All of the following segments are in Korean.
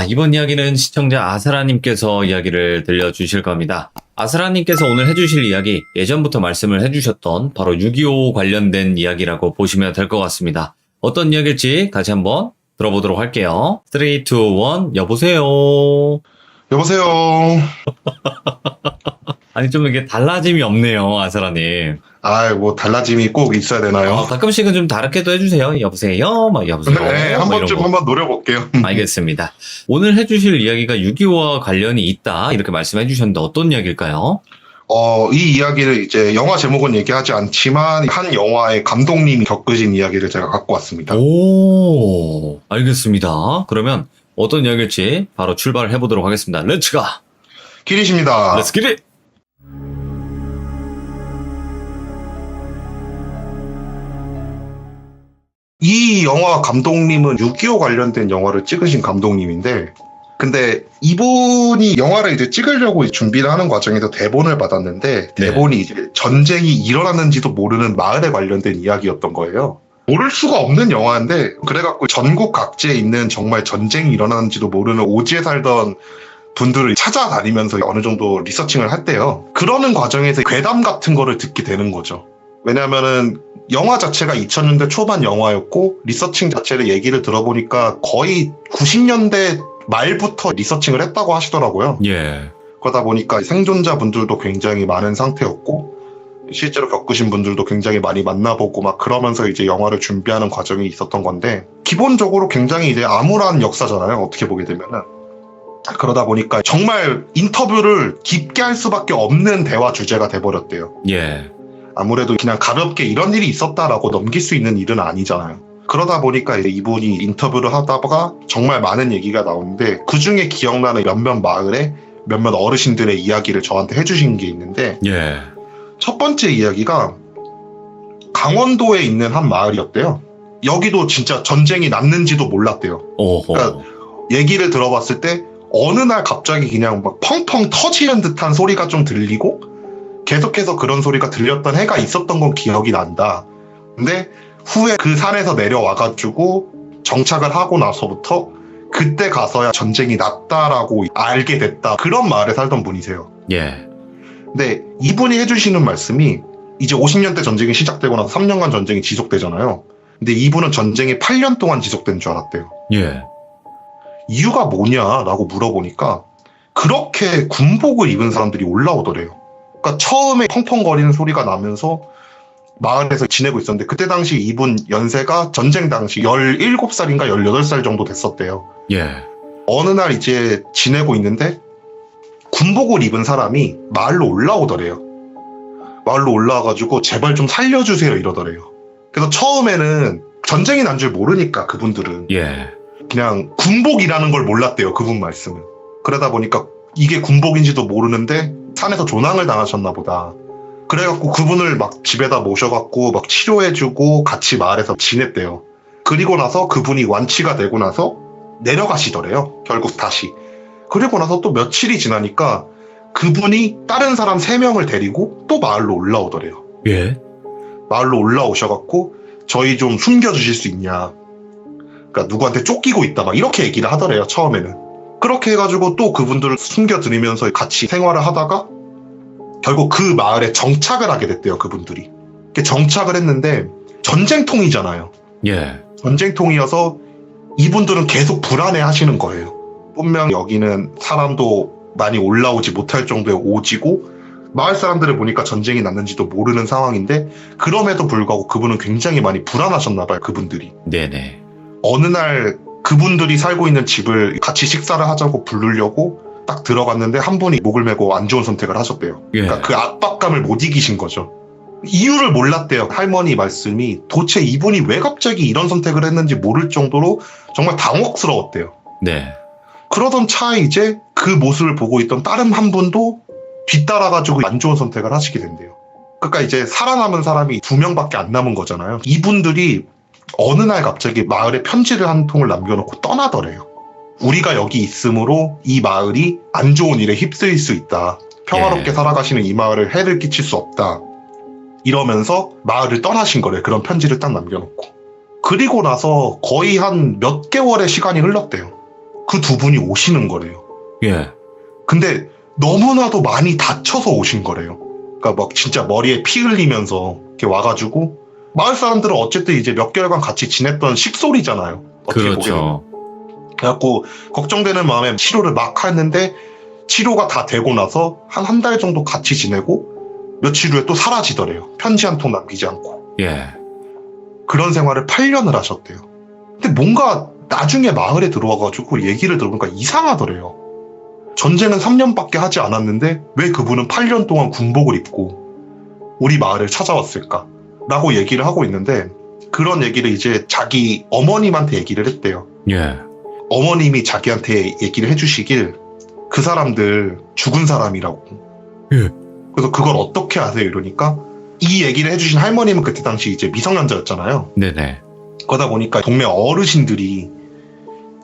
이번 이야기는 시청자 아스라님께서 이야기를 들려주실 겁니다. 아스라님께서 오늘 해주실 이야기, 예전부터 말씀을 해주셨던 바로 6.25 관련된 이야기라고 보시면 될 것 같습니다. 어떤 이야기일지 같이 한번 들어보도록 할게요. 3, 2, 1, 여보세요. 여보세요. 아니, 좀 이게 달라짐이 없네요, 아스라님. 뭐 달라짐이 꼭 있어야 되나요? 가끔씩은 좀 다르게도 해주세요. 여보세요? 여보세요? 네, 한 번쯤 한번 노려볼게요. 알겠습니다. 오늘 해주실 이야기가 6.25와 관련이 있다, 이렇게 말씀해 주셨는데 어떤 이야기일까요? 이 이야기를 이제 영화 제목은 얘기하지 않지만 한 영화의 감독님이 겪으신 이야기를 제가 갖고 왔습니다. 오, 알겠습니다. 그러면 어떤 이야기일지 바로 출발을 해보도록 하겠습니다. 렛츠가! 기리십니다. 렛츠 기릿! 이 영화 감독님은 6.25 관련된 영화를 찍으신 감독님인데, 근데 이분이 영화를 이제 찍으려고 준비를 하는 과정에서 대본을 받았는데, 대본이 이제 전쟁이 일어났는지도 모르는 마을에 관련된 이야기였던 거예요. 모를 수가 없는 영화인데, 그래갖고 전국 각지에 있는 정말 전쟁이 일어났는지도 모르는 오지에 살던 분들을 찾아다니면서 어느 정도 리서칭을 했대요. 그러는 과정에서 괴담 같은 거를 듣게 되는 거죠. 왜냐면은 영화 자체가 2000년대 초반 영화였고 리서칭 자체를 얘기를 들어보니까 거의 90년대 말부터 리서칭을 했다고 하시더라고요. 예. 그러다 보니까 생존자분들도 굉장히 많은 상태였고 실제로 겪으신 분들도 굉장히 많이 만나보고 막 그러면서 이제 영화를 준비하는 과정이 있었던 건데, 기본적으로 굉장히 이제 암울한 역사잖아요, 어떻게 보게 되면은. 그러다 보니까 정말 인터뷰를 깊게 할 수밖에 없는 대화 주제가 돼버렸대요. 예. 아무래도 그냥 가볍게 이런 일이 있었다라고 넘길 수 있는 일은 아니잖아요. 그러다 보니까 이제 이분이 인터뷰를 하다가 정말 많은 얘기가 나오는데, 그 중에 기억나는 몇몇 마을에 몇몇 어르신들의 이야기를 저한테 해주신 게 있는데, 예. 첫 번째 이야기가 강원도에 있는 한 마을이었대요. 여기도 진짜 전쟁이 났는지도 몰랐대요. 오호. 그러니까 얘기를 들어봤을 때 어느 날 갑자기 그냥 막 펑펑 터지는 듯한 소리가 좀 들리고 계속해서 그런 소리가 들렸던 해가 있었던 건 기억이 난다. 근데 후에 그 산에서 내려와가지고 정착을 하고 나서부터 그때 가서야 전쟁이 났다라고 알게 됐다. 그런 마을에 살던 분이세요. 예. 근데 이분이 해주시는 말씀이, 이제 50년대 전쟁이 시작되고 나서 3년간 전쟁이 지속되잖아요. 근데 이분은 전쟁이 8년 동안 지속된 줄 알았대요. 예. 이유가 뭐냐라고 물어보니까 그렇게 군복을 입은 사람들이 올라오더래요. 그러니까 처음에 펑펑거리는 소리가 나면서 마을에서 지내고 있었는데, 그때 당시 이분 연세가 전쟁 당시 17살인가 18살 정도 됐었대요. 예. 어느 날 이제 지내고 있는데 군복을 입은 사람이 마을로 올라오더래요. 마을로 올라와가지고 제발 좀 살려주세요 이러더래요. 그래서 처음에는 전쟁이 난 줄 모르니까 그분들은 예. 그냥 군복이라는 걸 몰랐대요, 그분 말씀은. 그러다 보니까 이게 군복인지도 모르는데 산에서 조난을 당하셨나 보다. 그래갖고 그분을 막 집에다 모셔갖고 막 치료해주고 같이 마을에서 지냈대요. 그리고 나서 그분이 완치가 되고 나서 내려가시더래요, 결국 다시. 그리고 나서 또 며칠이 지나니까 그분이 다른 사람 3명을 데리고 또 마을로 올라오더래요. 예. 마을로 올라오셔갖고 저희 좀 숨겨주실 수 있냐. 그러니까 누구한테 쫓기고 있다 막 이렇게 얘기를 하더래요, 처음에는. 그렇게 해가지고 또 그분들을 숨겨드리면서 같이 생활을 하다가 결국 그 마을에 정착을 하게 됐대요, 그분들이. 정착을 했는데 전쟁통이잖아요. 예. 전쟁통이어서 이분들은 계속 불안해 하시는 거예요. 분명 여기는 사람도 많이 올라오지 못할 정도의 오지고 마을 사람들을 보니까 전쟁이 났는지도 모르는 상황인데, 그럼에도 불구하고 그분은 굉장히 많이 불안하셨나 봐요, 그분들이. 네네. 어느 날 그분들이 살고 있는 집을 같이 식사를 하자고 부르려고 딱 들어갔는데 한 분이 목을 메고 안 좋은 선택을 하셨대요. 예. 그러니까 그 압박감을 못 이기신 거죠. 이유를 몰랐대요. 할머니 말씀이 도대체 이분이 왜 갑자기 이런 선택을 했는지 모를 정도로 정말 당혹스러웠대요. 네. 그러던 차에 이제 그 모습을 보고 있던 다른 한 분도 뒤따라가지고 안 좋은 선택을 하시게 된대요. 그러니까 이제 살아남은 사람이 2명밖에 안 남은 거잖아요. 이분들이 어느 날 갑자기 마을에 편지를 한 통을 남겨놓고 떠나더래요. 우리가 여기 있으므로 이 마을이 안 좋은 일에 휩쓸릴 수 있다. 평화롭게 살아가시는 이 마을을 해를 끼칠 수 없다. 이러면서 마을을 떠나신 거래. 그런 편지를 딱 남겨놓고. 그리고 나서 거의 한 몇 개월의 시간이 흘렀대요. 그 두 분이 오시는 거래요. 예. 근데 너무나도 많이 다쳐서 오신 거래요. 그러니까 막 진짜 머리에 피 흘리면서 이렇게 와가지고 마을 사람들은 어쨌든 이제 몇 개월간 같이 지냈던 식솔이잖아요. 어떻게 보게 되면. 그렇죠. 그래갖고 걱정되는 마음에 치료를 막 했는데 치료가 다 되고 나서 한 달 정도 같이 지내고 며칠 후에 또 사라지더래요. 편지 한 통 남기지 않고. 예. 그런 생활을 8년을 하셨대요. 근데 뭔가 나중에 마을에 들어와가지고 얘기를 들어보니까 이상하더래요. 전쟁은 3년밖에 하지 않았는데 왜 그분은 8년 동안 군복을 입고 우리 마을을 찾아왔을까? 라고 얘기를 하고 있는데 그런 얘기를 이제 자기 어머님한테 얘기를 했대요. 예. 어머님이 자기한테 얘기를 해주시길 그 사람들 죽은 사람이라고. 예. 그래서 그걸 어떻게 아세요? 이러니까 이 얘기를 해주신 할머님은 그때 당시 이제 미성년자였잖아요. 네네. 그러다 보니까 동네 어르신들이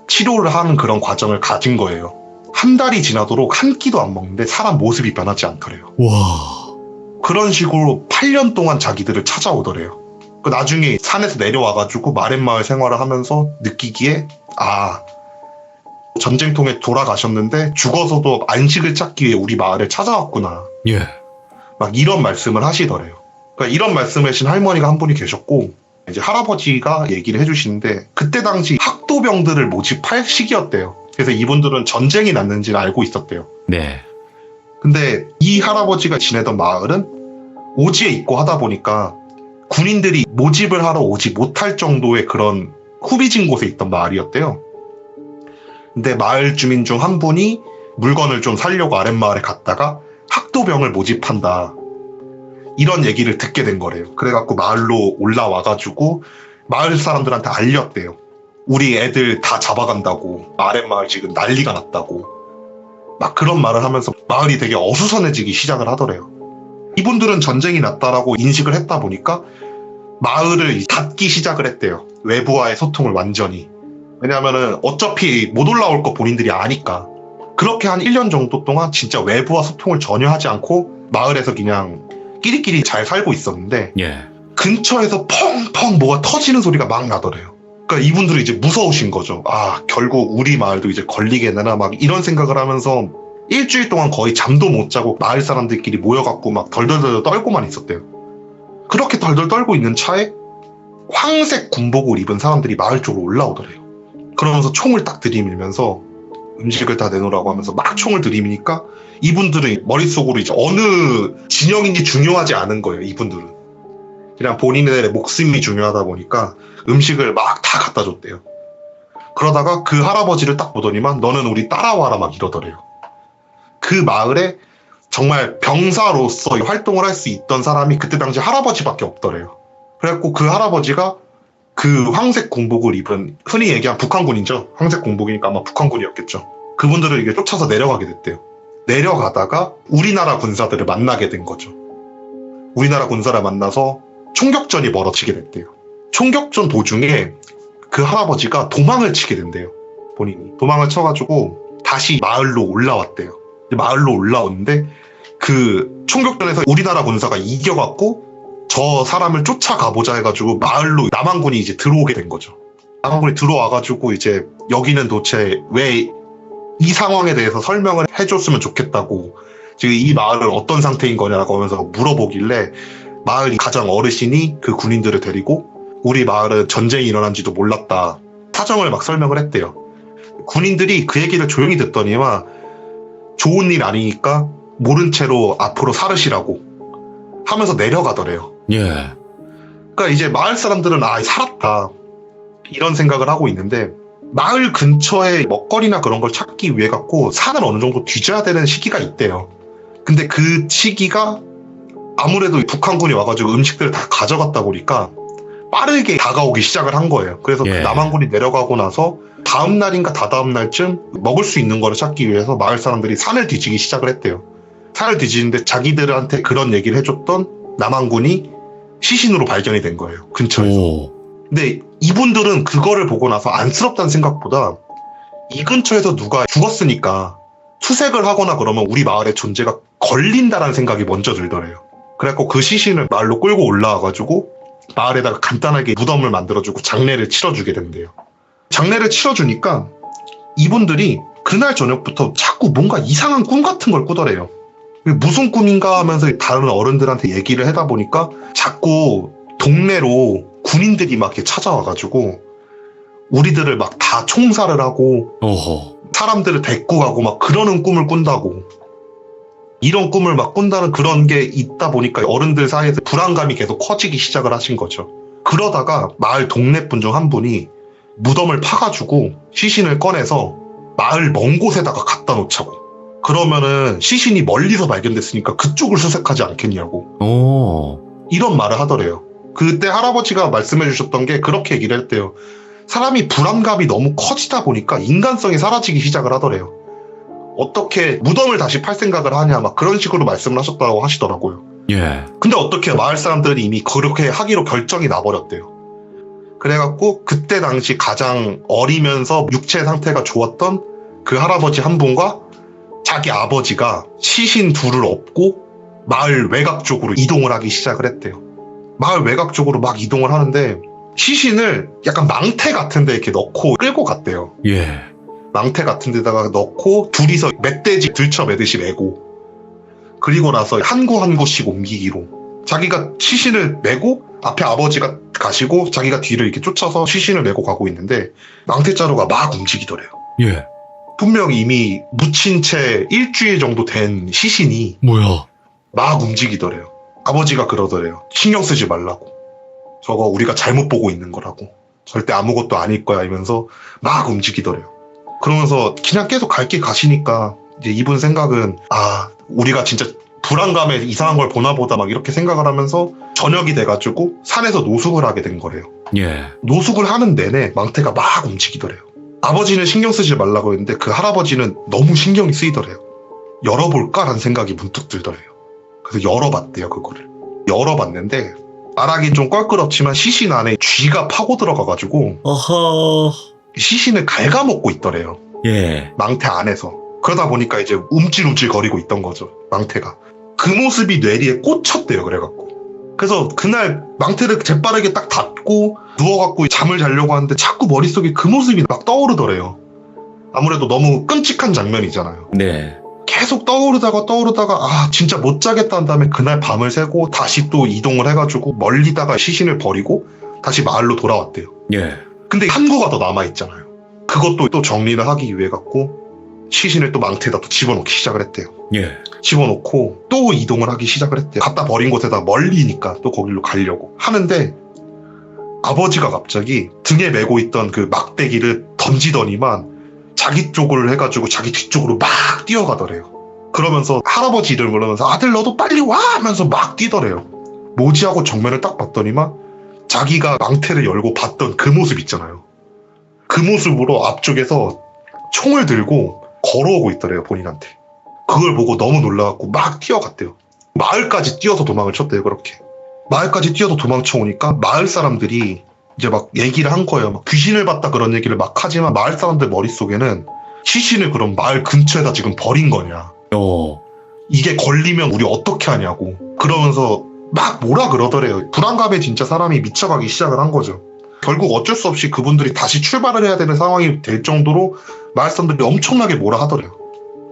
치료를 하는 그런 과정을 가진 거예요. 한 달이 지나도록 한 끼도 안 먹는데 사람 모습이 변하지 않더래요. 와. 그런 식으로 8년 동안 자기들을 찾아오더래요. 나중에 산에서 내려와가지고 마렛마을 생활을 하면서 느끼기에 전쟁통에 돌아가셨는데 죽어서도 안식을 찾기 위해 우리 마을을 찾아왔구나. 예. 막 이런 말씀을 하시더래요. 그러니까 이런 말씀을 하신 할머니가 한 분이 계셨고 이제 할아버지가 얘기를 해주시는데 그때 당시 학도병들을 모집할 시기였대요. 그래서 이분들은 전쟁이 났는지를 알고 있었대요. 네. 근데 이 할아버지가 지내던 마을은 오지에 있고 하다 보니까 군인들이 모집을 하러 오지 못할 정도의 그런 후비진 곳에 있던 마을이었대요. 근데 마을 주민 중 한 분이 물건을 좀 사려고 아랫마을에 갔다가 학도병을 모집한다. 이런 얘기를 듣게 된 거래요. 그래갖고 마을로 올라와가지고 마을 사람들한테 알렸대요. 우리 애들 다 잡아간다고. 아랫마을 지금 난리가 났다고. 막 그런 말을 하면서 마을이 되게 어수선해지기 시작을 하더래요. 이분들은 전쟁이 났다라고 인식을 했다 보니까 마을을 닫기 시작을 했대요. 외부와의 소통을 완전히. 왜냐하면은 어차피 못 올라올 거 본인들이 아니까. 그렇게 한 1년 정도 동안 진짜 외부와 소통을 전혀 하지 않고 마을에서 그냥 끼리끼리 잘 살고 있었는데 예. 근처에서 펑펑 뭐가 터지는 소리가 막 나더래요. 그러니까 이분들이 이제 무서우신 거죠. 결국 우리 마을도 이제 걸리겠나 막 이런 생각을 하면서 일주일 동안 거의 잠도 못 자고 마을 사람들끼리 모여갖고 막 덜덜덜 떨고만 있었대요. 그렇게 덜덜 떨고 있는 차에 황색 군복을 입은 사람들이 마을 쪽으로 올라오더래요. 그러면서 총을 딱 들이밀면서 음식을 다 내놓으라고 하면서 막 총을 들이미니까 이분들은 머릿속으로 이제 어느 진영인지 중요하지 않은 거예요. 이분들은 그냥 본인의 목숨이 중요하다 보니까 음식을 막 다 갖다 줬대요. 그러다가 그 할아버지를 딱 보더니만 너는 우리 따라와라 막 이러더래요. 그 마을에 정말 병사로서 활동을 할 수 있던 사람이 그때 당시 할아버지밖에 없더래요. 그래갖고 그 할아버지가 그 황색 군복을 입은 흔히 얘기한 북한군이죠. 황색 군복이니까 아마 북한군이었겠죠. 그분들을 이게 쫓아서 내려가게 됐대요. 내려가다가 우리나라 군사들을 만나게 된 거죠. 우리나라 군사를 만나서 총격전이 벌어지게 됐대요. 총격전 도중에 그 할아버지가 도망을 치게 된대요. 본인이 도망을 쳐가지고 다시 마을로 올라왔대요. 마을로 올라오는데 그 총격전에서 우리나라 군사가 이겨갖고 저 사람을 쫓아가보자 해가지고 마을로 남한군이 이제 들어오게 된 거죠. 남한군이 들어와가지고 이제 여기는 도대체 왜 이 상황에 대해서 설명을 해줬으면 좋겠다고 지금 이 마을은 어떤 상태인 거냐라고 하면서 물어보길래 마을 가장 어르신이 그 군인들을 데리고 우리 마을은 전쟁이 일어난지도 몰랐다. 사정을 막 설명을 했대요. 군인들이 그 얘기를 조용히 듣더니만 좋은 일 아니니까 모른 채로 앞으로 살으시라고 하면서 내려가더래요. 예. 그러니까 이제 마을 사람들은 살았다 이런 생각을 하고 있는데 마을 근처에 먹거리나 그런 걸 찾기 위해 갖고 산을 어느 정도 뒤져야 되는 시기가 있대요. 근데 그 시기가 아무래도 북한군이 와가지고 음식들을 다 가져갔다 보니까 빠르게 다가오기 시작을 한 거예요. 그래서 예. 그 남한군이 내려가고 나서 다음 날인가 다다음 날쯤 먹을 수 있는 거를 찾기 위해서 마을 사람들이 산을 뒤지기 시작을 했대요. 산을 뒤지는데 자기들한테 그런 얘기를 해줬던 남한군이 시신으로 발견이 된 거예요. 근처에서. 오. 근데 이분들은 그거를 보고 나서 안쓰럽다는 생각보다 이 근처에서 누가 죽었으니까 수색을 하거나 그러면 우리 마을의 존재가 걸린다라는 생각이 먼저 들더래요. 그래갖고 그 시신을 마을로 끌고 올라와가지고 마을에다가 간단하게 무덤을 만들어주고 장례를 치러주게 된대요. 장례를 치러주니까 이분들이 그날 저녁부터 자꾸 뭔가 이상한 꿈 같은 걸 꾸더래요. 무슨 꿈인가 하면서 다른 어른들한테 얘기를 하다 보니까 자꾸 동네로 군인들이 막 이렇게 찾아와가지고 우리들을 막 다 총살을 하고 어허. 사람들을 데리고 가고 막 그러는 꿈을 꾼다고. 이런 꿈을 막 꾼다는 그런 게 있다 보니까 어른들 사이에서 불안감이 계속 커지기 시작을 하신 거죠. 그러다가 마을 동네 분 중 한 분이 무덤을 파가지고 시신을 꺼내서 마을 먼 곳에다가 갖다 놓자고. 그러면은 시신이 멀리서 발견됐으니까 그쪽을 수색하지 않겠냐고. 이런 말을 하더래요. 그때 할아버지가 말씀해 주셨던 게 그렇게 얘기를 했대요. 사람이 불안감이 너무 커지다 보니까 인간성이 사라지기 시작을 하더래요. 어떻게 무덤을 다시 팔 생각을 하냐 막 그런 식으로 말씀을 하셨다고 하시더라고요. 예. 근데 어떻게 마을 사람들은 이미 그렇게 하기로 결정이 나버렸대요. 그래갖고 그때 당시 가장 어리면서 육체 상태가 좋았던 그 할아버지 한 분과 자기 아버지가 시신 둘을 업고 마을 외곽 쪽으로 이동을 하기 시작을 했대요. 마을 외곽 쪽으로 막 이동을 하는데 시신을 약간 망태 같은 데 이렇게 넣고 끌고 갔대요. 예. 망태 같은 데다가 넣고 둘이서 멧돼지 들쳐 매듯이 메고 그리고 나서 한 구 한 구씩 옮기기로 자기가 시신을 메고 앞에 아버지가 가시고 자기가 뒤를 이렇게 쫓아서 시신을 메고 가고 있는데 망태자루가 막 움직이더래요. 예. 분명히 이미 묻힌 채 일주일 정도 된 시신이 뭐야? 막 움직이더래요. 아버지가 그러더래요. 신경 쓰지 말라고. 저거 우리가 잘못 보고 있는 거라고. 절대 아무것도 아닐 거야 이러면서 막 움직이더래요. 그러면서 그냥 계속 갈 길 가시니까 이제 이분 생각은 우리가 진짜 불안감에 이상한 걸 보나 보다 막 이렇게 생각을 하면서 저녁이 돼가지고 산에서 노숙을 하게 된 거래요. 예. 노숙을 하는 내내 망태가 막 움직이더래요. 아버지는 신경 쓰지 말라고 했는데 그 할아버지는 너무 신경이 쓰이더래요. 열어볼까라는 생각이 문득 들더래요. 그래서 열어봤대요, 그거를. 열어봤는데 말하긴 좀 껄끄럽지만 시신 안에 쥐가 파고 들어가가지고 어허. 시신을 갉아먹고 있더래요. 예. 망태 안에서. 그러다 보니까 이제 움찔움찔 거리고 있던 거죠, 망태가. 그 모습이 뇌리에 꽂혔대요, 그래갖고. 그래서 그날 망태를 재빠르게 딱 닫고 누워갖고 잠을 자려고 하는데 자꾸 머릿속에 그 모습이 막 떠오르더래요. 아무래도 너무 끔찍한 장면이잖아요. 네. 계속 떠오르다가 진짜 못 자겠다 한 다음에 그날 밤을 새고 다시 또 이동을 해가지고 멀리다가 시신을 버리고 다시 마을로 돌아왔대요. 예. 근데 한 구가 더 남아있잖아요. 그것도 또 정리를 하기 위해 갖고 시신을 또 망태에다 또 집어넣기 시작을 했대요. 예. 집어넣고 또 이동을 하기 시작을 했대요. 갖다 버린 곳에다 멀리니까 또 거기로 가려고 하는데 아버지가 갑자기 등에 메고 있던 그 막대기를 던지더니만 자기 쪽을 해가지고 자기 뒤쪽으로 막 뛰어가더래요. 그러면서 할아버지 이름을 부르면서 아들 너도 빨리 와 하면서 막 뛰더래요. 뭐지 하고 정면을 딱 봤더니만 자기가 망태를 열고 봤던 그 모습 있잖아요. 그 모습으로 앞쪽에서 총을 들고 걸어오고 있더래요, 본인한테. 그걸 보고 너무 놀라갖고 막 뛰어갔대요. 마을까지 뛰어서 도망을 쳤대요, 그렇게. 마을까지 뛰어서 도망쳐 오니까 마을 사람들이 이제 막 얘기를 한 거예요. 막 귀신을 봤다 그런 얘기를 막 하지만 마을 사람들 머릿속에는 시신을 그럼 마을 근처에다 지금 버린 거냐. 이게 걸리면 우리 어떻게 하냐고. 그러면서 막 뭐라 그러더래요. 불안감에 진짜 사람이 미쳐가기 시작을 한 거죠. 결국 어쩔 수 없이 그분들이 다시 출발을 해야 되는 상황이 될 정도로 마을 사람들이 엄청나게 뭐라 하더래요.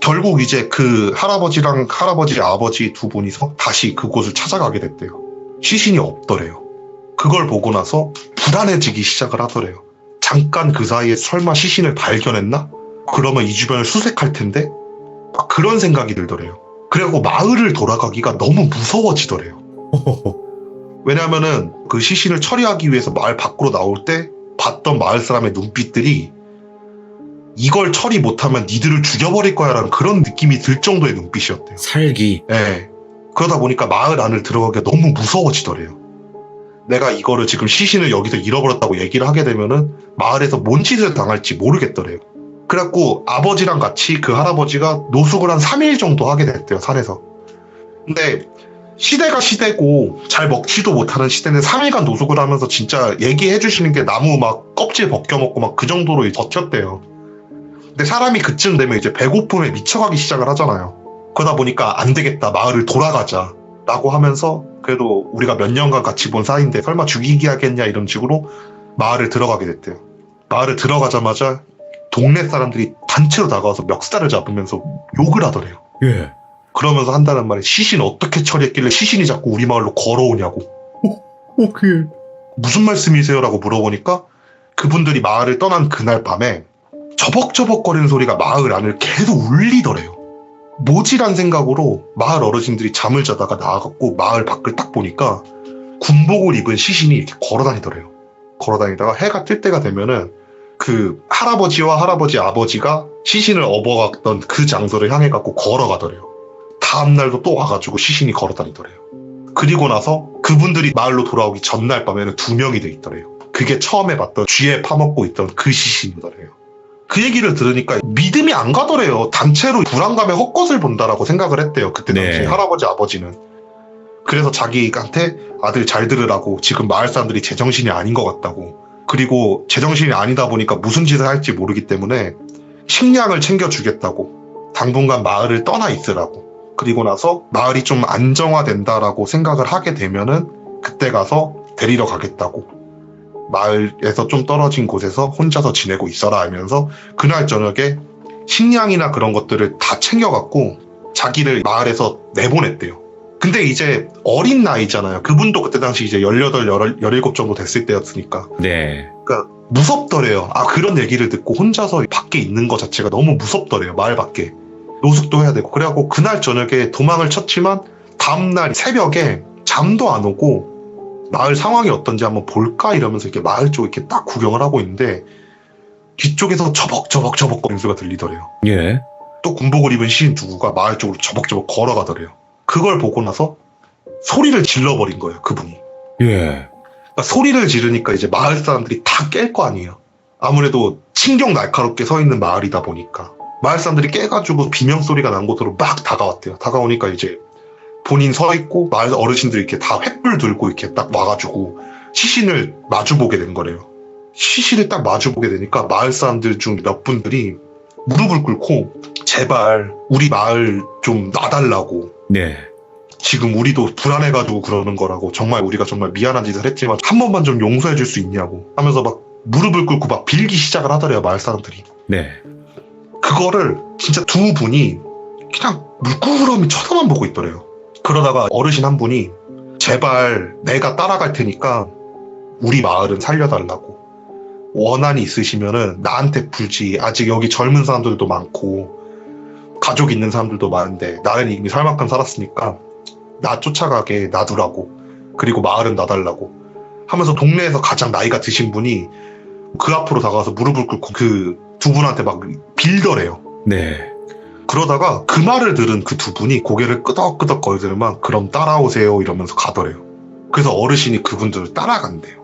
결국 이제 그 할아버지랑 할아버지 아버지 두 분이서 다시 그곳을 찾아가게 됐대요. 시신이 없더래요. 그걸 보고 나서 불안해지기 시작을 하더래요. 잠깐 그 사이에 설마 시신을 발견했나? 그러면 이 주변을 수색할 텐데? 막 그런 생각이 들더래요. 그래갖고 마을을 돌아가기가 너무 무서워지더래요. 왜냐면은 그 시신을 처리하기 위해서 마을 밖으로 나올 때 봤던 마을 사람의 눈빛들이 이걸 처리 못하면 니들을 죽여버릴 거야 라는 그런 느낌이 들 정도의 눈빛이었대요. 살기. 네. 그러다 보니까 마을 안을 들어가기가 너무 무서워지더래요. 내가 이거를 지금 시신을 여기서 잃어버렸다고 얘기를 하게 되면은 마을에서 뭔 짓을 당할지 모르겠더래요. 그래갖고 아버지랑 같이 그 할아버지가 노숙을 한 3일 정도 하게 됐대요, 산에서. 근데 시대가 시대고 잘 먹지도 못하는 시대는 3일간 노숙을 하면서 진짜 얘기해 주시는 게 나무 막 껍질 벗겨먹고 막 그 정도로 버텼대요. 근데 사람이 그쯤 되면 이제 배고픔에 미쳐가기 시작을 하잖아요. 그러다 보니까 안 되겠다, 마을을 돌아가자 라고 하면서 그래도 우리가 몇 년간 같이 본 사이인데 설마 죽이기 하겠냐 이런 식으로 마을을 들어가게 됐대요. 마을을 들어가자마자 동네 사람들이 단체로 다가와서 멱살을 잡으면서 욕을 하더래요. 예. 그러면서 한다는 말에 시신 어떻게 처리했길래 시신이 자꾸 우리 마을로 걸어오냐고. 그. 무슨 말씀이세요? 라고 물어보니까 그분들이 마을을 떠난 그날 밤에 저벅저벅거리는 소리가 마을 안을 계속 울리더래요. 뭐지란 생각으로 마을 어르신들이 잠을 자다가 나와갖고 마을 밖을 딱 보니까 군복을 입은 시신이 이렇게 걸어다니더래요. 걸어다니다가 해가 뜰 때가 되면은 그 할아버지와 할아버지 아버지가 시신을 업어갔던 그 장소를 향해 갖고 걸어가더래요. 다음날도 또 와가지고 시신이 걸어다니더래요. 그리고 나서 그분들이 마을로 돌아오기 전날 밤에는 2명이 돼 있더래요. 그게 처음에 봤던 쥐에 파먹고 있던 그 시신이더래요. 그 얘기를 들으니까 믿음이 안 가더래요. 단체로 불안감에 헛것을 본다라고 생각을 했대요. 그때 당시 네. 할아버지 아버지는. 그래서 자기한테 아들 잘 들으라고, 지금 마을 사람들이 제정신이 아닌 것 같다고, 그리고 제정신이 아니다 보니까 무슨 짓을 할지 모르기 때문에 식량을 챙겨주겠다고, 당분간 마을을 떠나 있으라고, 그리고 나서 마을이 좀 안정화된다라고 생각을 하게 되면은 그때 가서 데리러 가겠다고, 마을에서 좀 떨어진 곳에서 혼자서 지내고 있어라 하면서 그날 저녁에 식량이나 그런 것들을 다 챙겨갖고 자기를 마을에서 내보냈대요. 근데 이제 어린 나이잖아요. 그분도 그때 당시 이제 18, 17 정도 됐을 때였으니까. 네. 그러니까 무섭더래요. 그런 얘기를 듣고 혼자서 밖에 있는 것 자체가 너무 무섭더래요. 마을 밖에. 노숙도 해야 되고. 그래갖고 그날 저녁에 도망을 쳤지만 다음날 새벽에 잠도 안 오고 마을 상황이 어떤지 한번 볼까 이러면서 이렇게 마을 쪽 이렇게 딱 구경을 하고 있는데 뒤쪽에서 저벅저벅거리는 소리가 들리더래요. 예. 또 군복을 입은 시인 누구가 마을 쪽으로 저벅저벅 걸어가더래요. 그걸 보고 나서 소리를 질러버린 거예요, 그분이. 예. 그러니까 소리를 지르니까 이제 마을 사람들이 다 깰 거 아니에요. 아무래도 신경 날카롭게 서 있는 마을이다 보니까 마을 사람들이 깨가지고 비명소리가 난 곳으로 막 다가왔대요. 다가오니까 이제 본인 서 있고 마을 어르신들이 이렇게 다 횃불 들고 이렇게 딱 와가지고 시신을 마주보게 된 거래요. 시신을 딱 마주보게 되니까 마을 사람들 중 몇 분들이 무릎을 꿇고 제발 우리 마을 좀 놔달라고, 네. 지금 우리도 불안해가지고 그러는 거라고, 정말 우리가 정말 미안한 짓을 했지만 한 번만 좀 용서해 줄 수 있냐고 하면서 막 무릎을 꿇고 막 빌기 시작을 하더래요, 마을 사람들이. 네. 그거를 진짜 두 분이 그냥 물끄러미 쳐다만 보고 있더래요. 그러다가 어르신 한 분이 제발 내가 따라갈 테니까 우리 마을은 살려달라고, 원한이 있으시면은 나한테 풀지, 아직 여기 젊은 사람들도 많고 가족 있는 사람들도 많은데 나는 이미 살 만큼 살았으니까 나 쫓아가게 놔두라고, 그리고 마을은 놔달라고 하면서 동네에서 가장 나이가 드신 분이 그 앞으로 다가와서 무릎을 꿇고 그 두 분한테 막 빌더래요. 네. 그러다가 그 말을 들은 그 두 분이 고개를 끄덕끄덕 거리더니만 그럼 따라오세요 이러면서 가더래요. 그래서 어르신이 그분들을 따라간대요.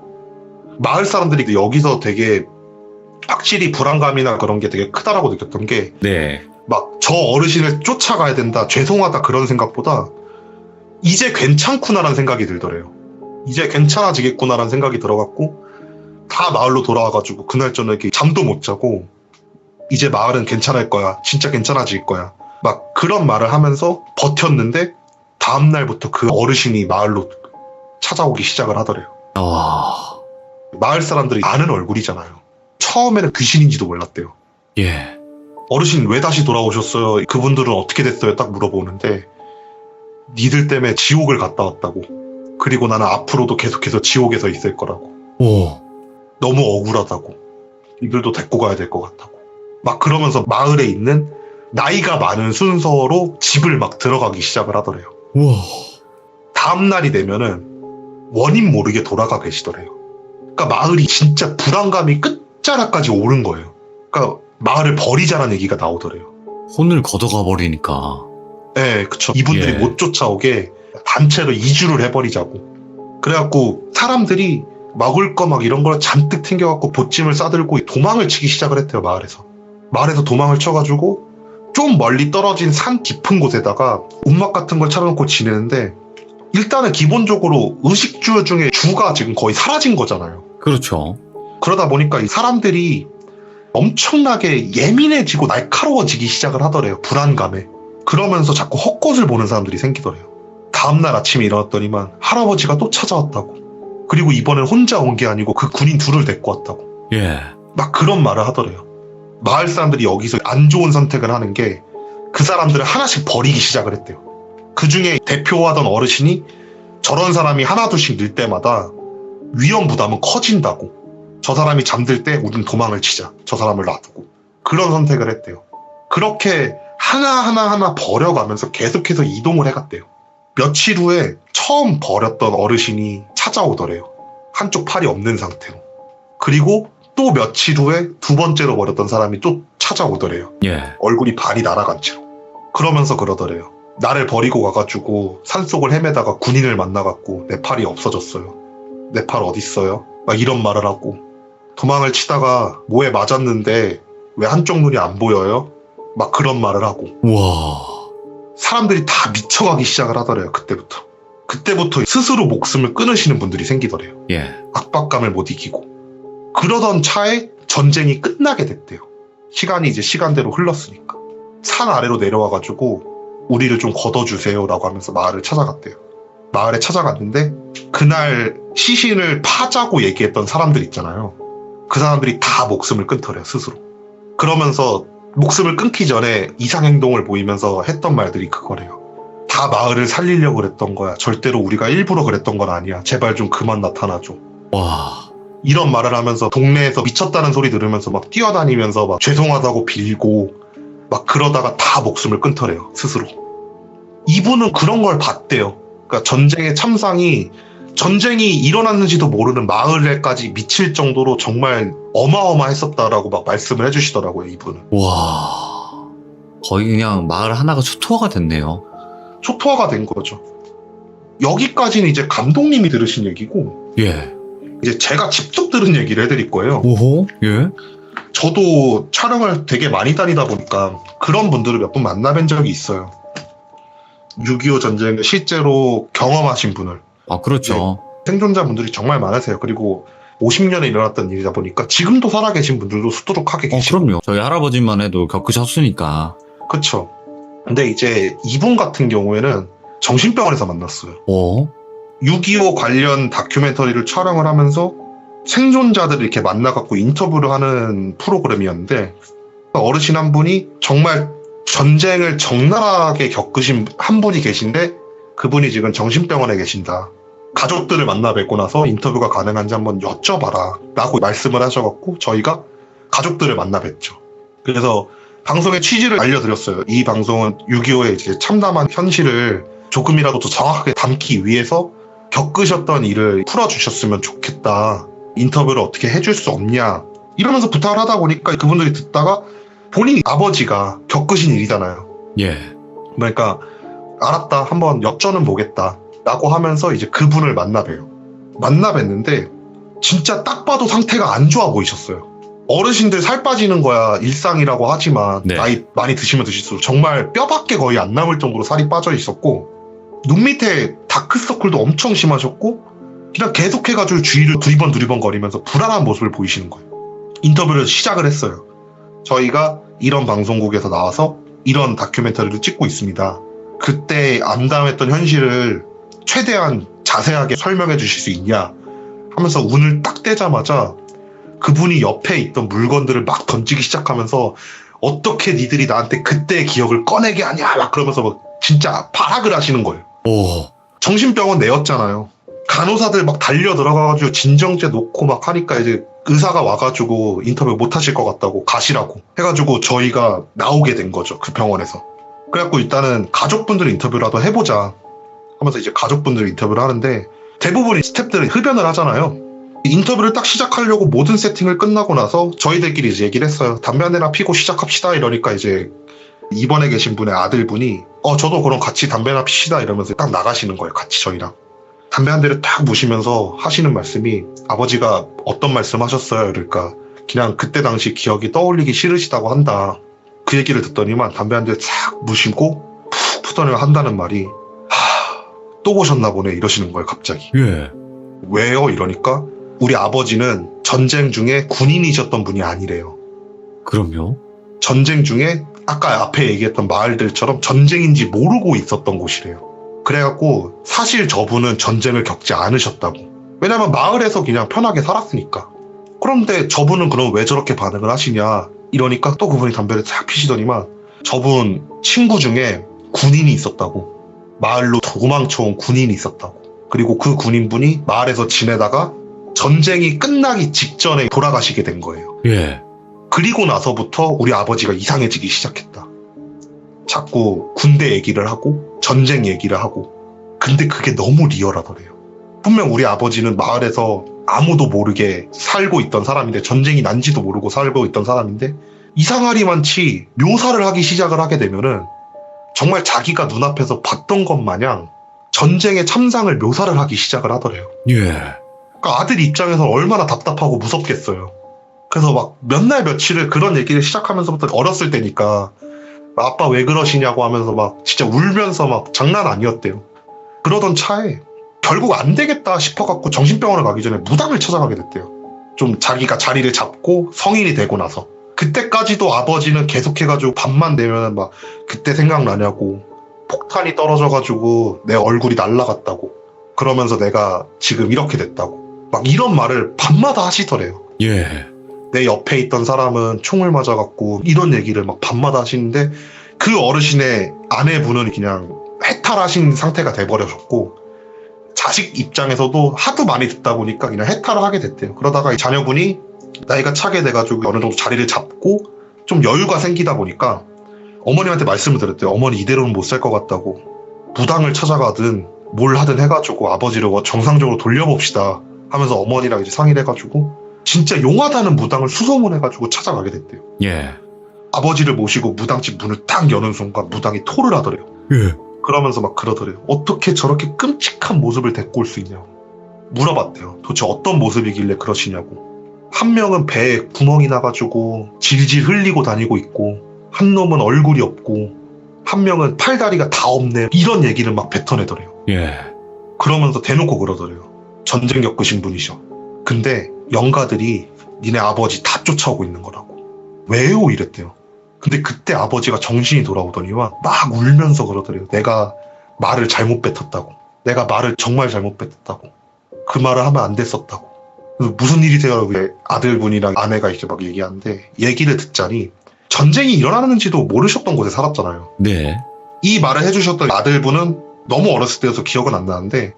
마을 사람들이 여기서 되게 확실히 불안감이나 그런 게 되게 크다라고 느꼈던 게, 네. 막 저 어르신을 쫓아가야 된다, 죄송하다 그런 생각보다 이제 괜찮구나라는 생각이 들더래요. 이제 괜찮아지겠구나라는 생각이 들어갖고 다 마을로 돌아와가지고 그날 저녁에 잠도 못 자고 이제 마을은 괜찮을 거야, 진짜 괜찮아질 거야, 막 그런 말을 하면서 버텼는데 다음날부터 그 어르신이 마을로 찾아오기 시작을 하더래요. 마을 사람들이 아는 얼굴이잖아요. 처음에는 귀신인지도 몰랐대요. 예. 어르신 왜 다시 돌아오셨어요? 그분들은 어떻게 됐어요? 딱 물어보는데 니들 때문에 지옥을 갔다 왔다고, 그리고 나는 앞으로도 계속해서 지옥에서 있을 거라고, 오. 너무 억울하다고, 니들도 데리고 가야 될 것 같다고, 막 그러면서 마을에 있는 나이가 많은 순서로 집을 막 들어가기 시작을 하더래요. 우와. 다음날이 되면은 원인 모르게 돌아가 계시더래요. 그러니까 마을이 진짜 불안감이 끝자락까지 오른 거예요. 그러니까 마을을 버리자라는 얘기가 나오더래요. 혼을 걷어가 버리니까. 네, 그쵸. 이분들이 예. 못 쫓아오게 단체로 이주를 해버리자고. 그래갖고 사람들이 먹을 거 막 이런 걸 잔뜩 챙겨갖고 보찜을 싸들고 도망을 치기 시작을 했대요, 마을에서. 마을에서 도망을 쳐가지고 좀 멀리 떨어진 산 깊은 곳에다가 움막 같은 걸 차려놓고 지내는데, 일단은 기본적으로 의식주 중에 주가 지금 거의 사라진 거잖아요. 그렇죠. 그러다 보니까 이 사람들이 엄청나게 예민해지고 날카로워지기 시작을 하더래요, 불안감에. 그러면서 자꾸 헛것을 보는 사람들이 생기더래요. 다음날 아침에 일어났더니만 할아버지가 또 찾아왔다고, 그리고 이번엔 혼자 온 게 아니고 그 군인 둘을 데리고 왔다고, 예. 막 그런 말을 하더래요. 마을 사람들이 여기서 안 좋은 선택을 하는 게 그 사람들을 하나씩 버리기 시작을 했대요. 그 중에 대표하던 어르신이 저런 사람이 하나둘씩 늘 때마다 위험 부담은 커진다고. 저 사람이 잠들 때 우린 도망을 치자. 저 사람을 놔두고. 그런 선택을 했대요. 그렇게 하나하나 버려가면서 계속해서 이동을 해갔대요. 며칠 후에 처음 버렸던 어르신이 찾아오더래요. 한쪽 팔이 없는 상태로. 그리고 또 며칠 후에 두 번째로 버렸던 사람이 또 찾아오더래요. 예. 얼굴이 반이 날아간 채로. 그러면서 그러더래요. 나를 버리고 가가지고 산속을 헤매다가 군인을 만나갖고 내 팔이 없어졌어요. 내 팔 어딨어요? 막 이런 말을 하고, 도망을 치다가 뭐에 맞았는데 왜 한쪽 눈이 안 보여요? 막 그런 말을 하고. 와. 사람들이 다 미쳐가기 시작을 하더래요. 그때부터 스스로 목숨을 끊으시는 분들이 생기더래요. 예. 압박감을 못 이기고. 그러던 차에 전쟁이 끝나게 됐대요. 시간이 이제 시간대로 흘렀으니까. 산 아래로 내려와가지고 우리를 좀 걷어주세요 라고 하면서 마을을 찾아갔대요. 마을에 찾아갔는데 그날 시신을 파자고 얘기했던 사람들 있잖아요. 그 사람들이 다 목숨을 끊더래요, 스스로. 그러면서 목숨을 끊기 전에 이상행동을 보이면서 했던 말들이 그거래요. 다 마을을 살리려고 그랬던 거야. 절대로 우리가 일부러 그랬던 건 아니야. 제발 좀 그만 나타나줘. 와. 이런 말을 하면서 동네에서 미쳤다는 소리 들으면서 막 뛰어다니면서 막 죄송하다고 빌고 막 그러다가 다 목숨을 끊더래요, 스스로. 이분은 그런 걸 봤대요. 그러니까 전쟁의 참상이, 전쟁이 일어났는지도 모르는 마을에까지 미칠 정도로 정말 어마어마했었다라고 막 말씀을 해주시더라고요, 이분은. 와. 거의 그냥 마을 하나가 초토화가 됐네요. 초토화가 된 거죠. 여기까지는 이제 감독님이 들으신 얘기고, 예. 이제 제가 직접 들은 얘기를 해드릴 거예요. 오호. 예. 저도 촬영을 되게 많이 다니다 보니까 그런 분들을 몇 분 만나뵌 적이 있어요. 6.25 전쟁을 실제로 경험하신 분을. 아, 그렇죠. 생존자분들이 정말 많으세요. 그리고 50년에 일어났던 일이다 보니까 지금도 살아계신 분들도 수두룩하게 계시고. 그럼요. 저희 할아버지만 해도 겪으셨으니까. 그쵸. 근데 이제 이분 같은 경우에는 정신병원에서 만났어요. 6.25 관련 다큐멘터리를 촬영을 하면서 생존자들을 이렇게 만나갖고 인터뷰를 하는 프로그램이었는데, 어르신 한 분이 정말 전쟁을 적나라하게 겪으신 한 분이 계신데 그분이 지금 정신병원에 계신다. 가족들을 만나 뵙고 나서 인터뷰가 가능한지 한번 여쭤봐라 라고 말씀을 하셔갖고 저희가 가족들을 만나 뵙죠. 그래서 방송의 취지를 알려드렸어요. 이 방송은 6.25의 이제 참담한 현실을 조금이라도 더 정확하게 담기 위해서 겪으셨던 일을 풀어주셨으면 좋겠다. 인터뷰를 어떻게 해줄 수 없냐. 이러면서 부탁을 하다 보니까 그분들이 듣다가 본인 아버지가 겪으신 일이잖아요. 예. 그러니까 알았다. 한번 여쭤는 보겠다. 라고 하면서 이제 그분을 만나 봬요. 만나 뵀는데 진짜 딱 봐도 상태가 안 좋아 보이셨어요. 어르신들 살 빠지는 거야 일상이라고 하지만 네. 나이 많이 드시면 드실수록 정말 뼈밖에 거의 안 남을 정도로 살이 빠져 있었고 눈 밑에 다크서클도 엄청 심하셨고 그냥 계속해가지고 주위를 두리번 거리면서 불안한 모습을 보이시는 거예요. 인터뷰를 시작을 했어요. 저희가 이런 방송국에서 나와서 이런 다큐멘터리를 찍고 있습니다. 그때 암담했던 현실을 최대한 자세하게 설명해 주실 수 있냐 하면서 운을 딱 떼자마자 그분이 옆에 있던 물건들을 막 던지기 시작하면서 어떻게 니들이 나한테 그때의 기억을 꺼내게 하냐 막 그러면서 막 진짜 발악을 하시는 거예요. 오. 정신병원 내였잖아요. 간호사들 막 달려 들어가가지고 진정제 놓고 막 하니까 이제 의사가 와가지고 인터뷰 못 하실 것 같다고 가시라고 해가지고 저희가 나오게 된 거죠. 그 병원에서. 그래갖고 일단은 가족분들 인터뷰라도 해보자 하면서 이제 가족분들 인터뷰를 하는데 대부분 스태프들은 흡연을 하잖아요. 인터뷰를 딱 시작하려고 모든 세팅을 끝나고 나서 저희들끼리 이제 얘기를 했어요. 담배 한 대나 피고 시작합시다 이러니까 이제 입원해 계신 분의 아들분이 저도 그럼 같이 담배나 피시다 이러면서 딱 나가시는 거예요. 같이 저희랑. 담배 한 대를 딱 무시면서 하시는 말씀이 아버지가 어떤 말씀 하셨어요? 그러니까 그냥 그때 당시 기억이 떠올리기 싫으시다고 한다. 그 얘기를 듣더니만 담배 한 대 싹 무시고 푹 푸더니 한다는 말이 또 보셨나 보네 이러시는 거예요. 갑자기. 예. 왜요? 이러니까 우리 아버지는 전쟁 중에 군인이셨던 분이 아니래요. 그럼요. 전쟁 중에 아까 앞에 얘기했던 마을들처럼 전쟁인지 모르고 있었던 곳이래요. 그래갖고 사실 저분은 전쟁을 겪지 않으셨다고. 왜냐면 마을에서 그냥 편하게 살았으니까. 그런데 저분은 그럼 왜 저렇게 반응을 하시냐. 이러니까 또 그분이 담배를 탁 피시더니만 저분 친구 중에 군인이 있었다고. 마을로 도망쳐온 군인이 있었다고. 그리고 그 군인분이 마을에서 지내다가 전쟁이 끝나기 직전에 돌아가시게 된 거예요. 예. 그리고 나서부터 우리 아버지가 이상해지기 시작했다. 자꾸 군대 얘기를 하고 전쟁 얘기를 하고. 근데 그게 너무 리얼하더래요. 분명 우리 아버지는 마을에서 아무도 모르게 살고 있던 사람인데, 전쟁이 난지도 모르고 살고 있던 사람인데, 이상하리만치 묘사를 하기 시작을 하게 되면은 정말 자기가 눈앞에서 봤던 것 마냥 전쟁의 참상을 묘사를 하기 시작을 하더래요. 예. 그러니까 아들 입장에서 얼마나 답답하고 무섭겠어요. 그래서 막 몇 날 며칠을 그런 얘기를 시작하면서부터, 어렸을 때니까 아빠 왜 그러시냐고 하면서 막 진짜 울면서 막 장난 아니었대요. 그러던 차에 결국 안 되겠다 싶어갖고 정신병원을 가기 전에 무당을 찾아가게 됐대요. 좀 자기가 자리를 잡고 성인이 되고 나서. 그때까지도 아버지는 계속해가지고 밤만 되면 막 그때 생각나냐고, 폭탄이 떨어져가지고 내 얼굴이 날아갔다고, 그러면서 내가 지금 이렇게 됐다고, 막 이런 말을 밤마다 하시더래요. 예. 내 옆에 있던 사람은 총을 맞아갖고, 이런 얘기를 막 밤마다 하시는데, 그 어르신의 아내분은 그냥 해탈하신 상태가 돼버려졌고, 자식 입장에서도 하도 많이 듣다 보니까 그냥 해탈을 하게 됐대요. 그러다가 이 자녀분이 나이가 차게 돼가지고 어느 정도 자리를 잡고 좀 여유가 생기다 보니까 어머님한테 말씀을 드렸대요. 어머니 이대로는 못 살 것 같다고. 무당을 찾아가든 뭘 하든 해가지고 아버지를 정상적으로 돌려봅시다 하면서 어머니랑 이제 상의를 해가지고 진짜 용하다는 무당을 수소문해가지고 찾아가게 됐대요. 예. 아버지를 모시고 무당집 문을 딱 여는 순간 무당이 토를 하더래요. 예. 그러면서 막 그러더래요. 어떻게 저렇게 끔찍한 모습을 데리고 올 수 있냐고. 물어봤대요. 도대체 어떤 모습이길래 그러시냐고. 한 명은 배에 구멍이 나가지고 질질 흘리고 다니고 있고, 한 놈은 얼굴이 없고, 한 명은 팔다리가 다 없네. 이런 얘기를 막 뱉어내더래요. 예. 그러면서 대놓고 그러더래요. 전쟁 겪으신 분이셔. 근데 영가들이 니네 아버지 다 쫓아오고 있는 거라고. 왜요? 이랬대요. 근데 그때 아버지가 정신이 돌아오더니만 막 울면서 그러더래요. 내가 말을 잘못 뱉었다고. 내가 말을 정말 잘못 뱉었다고. 그 말을 하면 안 됐었다고. 무슨 일이세요? 아들분이랑 아내가 이렇게 막 얘기하는데, 얘기를 듣자니 전쟁이 일어나는지도 모르셨던 곳에 살았잖아요. 네. 이 말을 해주셨던 아들분은 너무 어렸을 때여서 기억은 안 나는데,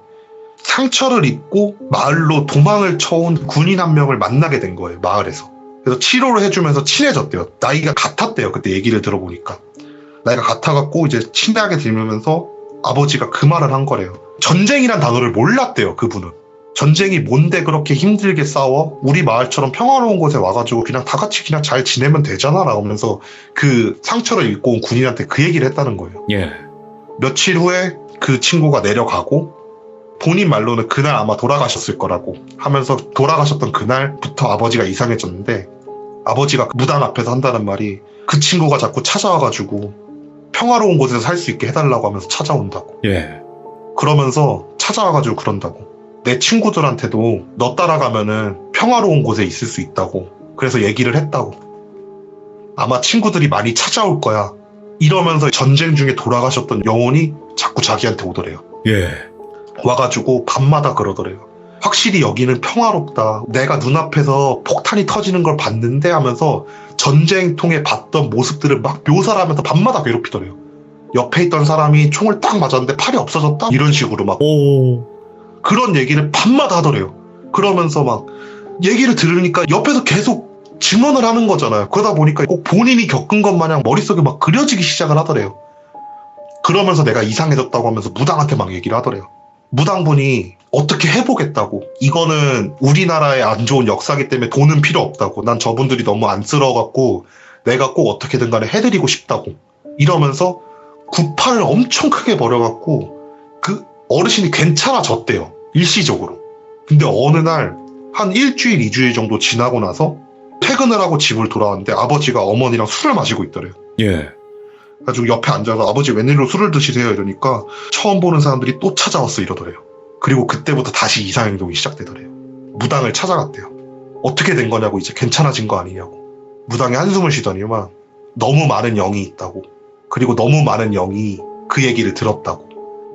상처를 입고 마을로 도망을 쳐온 군인 한 명을 만나게 된 거예요, 마을에서. 그래서 치료를 해주면서 친해졌대요. 나이가 같았대요, 그때 얘기를 들어보니까. 나이가 같아갖고 이제 친하게 지내면서 아버지가 그 말을 한 거래요. 전쟁이란 단어를 몰랐대요, 그분은. 전쟁이 뭔데 그렇게 힘들게 싸워? 우리 마을처럼 평화로운 곳에 와가지고 그냥 다 같이 그냥 잘 지내면 되잖아 라면서 그 상처를 입고 온 군인한테 그 얘기를 했다는 거예요. 예. 며칠 후에 그 친구가 내려가고, 본인 말로는 그날 아마 돌아가셨을 거라고 하면서, 돌아가셨던 그날부터 아버지가 이상해졌는데, 아버지가 무당 앞에서 한다는 말이 그 친구가 자꾸 찾아와가지고 평화로운 곳에서 살 수 있게 해달라고 하면서 찾아온다고. 예. 그러면서 찾아와가지고 그런다고. 내 친구들한테도 너 따라가면은 평화로운 곳에 있을 수 있다고. 그래서 얘기를 했다고. 아마 친구들이 많이 찾아올 거야. 이러면서 전쟁 중에 돌아가셨던 영혼이 자꾸 자기한테 오더래요. 예. 와가지고 밤마다 그러더래요. 확실히 여기는 평화롭다. 내가 눈앞에서 폭탄이 터지는 걸 봤는데 하면서 전쟁통에 봤던 모습들을 막 묘사를 하면서 밤마다 괴롭히더래요. 옆에 있던 사람이 총을 딱 맞았는데 팔이 없어졌다? 이런 식으로 막 오. 그런 얘기를 밤마다 하더래요. 그러면서 막 얘기를 들으니까 옆에서 계속 증언을 하는 거잖아요. 그러다 보니까 꼭 본인이 겪은 것 마냥 머릿속에 막 그려지기 시작을 하더래요. 그러면서 내가 이상해졌다고 하면서 무당한테 막 얘기를 하더래요. 무당분이 어떻게 해보겠다고. 이거는 우리나라의 안 좋은 역사기 때문에 돈은 필요 없다고. 난 저분들이 너무 안쓰러워갖고 내가 꼭 어떻게든 간에 해드리고 싶다고. 이러면서 구판을 엄청 크게 벌여갖고 그 어르신이 괜찮아졌대요. 일시적으로. 근데 어느 날 한 일주일, 2주일 정도 지나고 나서 퇴근을 하고 집을 돌아왔는데 아버지가 어머니랑 술을 마시고 있더래요. 예. 그래가지고 옆에 앉아서 아버지 웬일로 술을 드시세요? 이러니까 처음 보는 사람들이 또 찾아왔어 이러더래요. 그리고 그때부터 다시 이상행동이 시작되더래요. 무당을 찾아갔대요. 어떻게 된 거냐고, 이제 괜찮아진 거 아니냐고. 무당이 한숨을 쉬더니만 너무 많은 영이 있다고. 그리고 너무 많은 영이 그 얘기를 들었다고.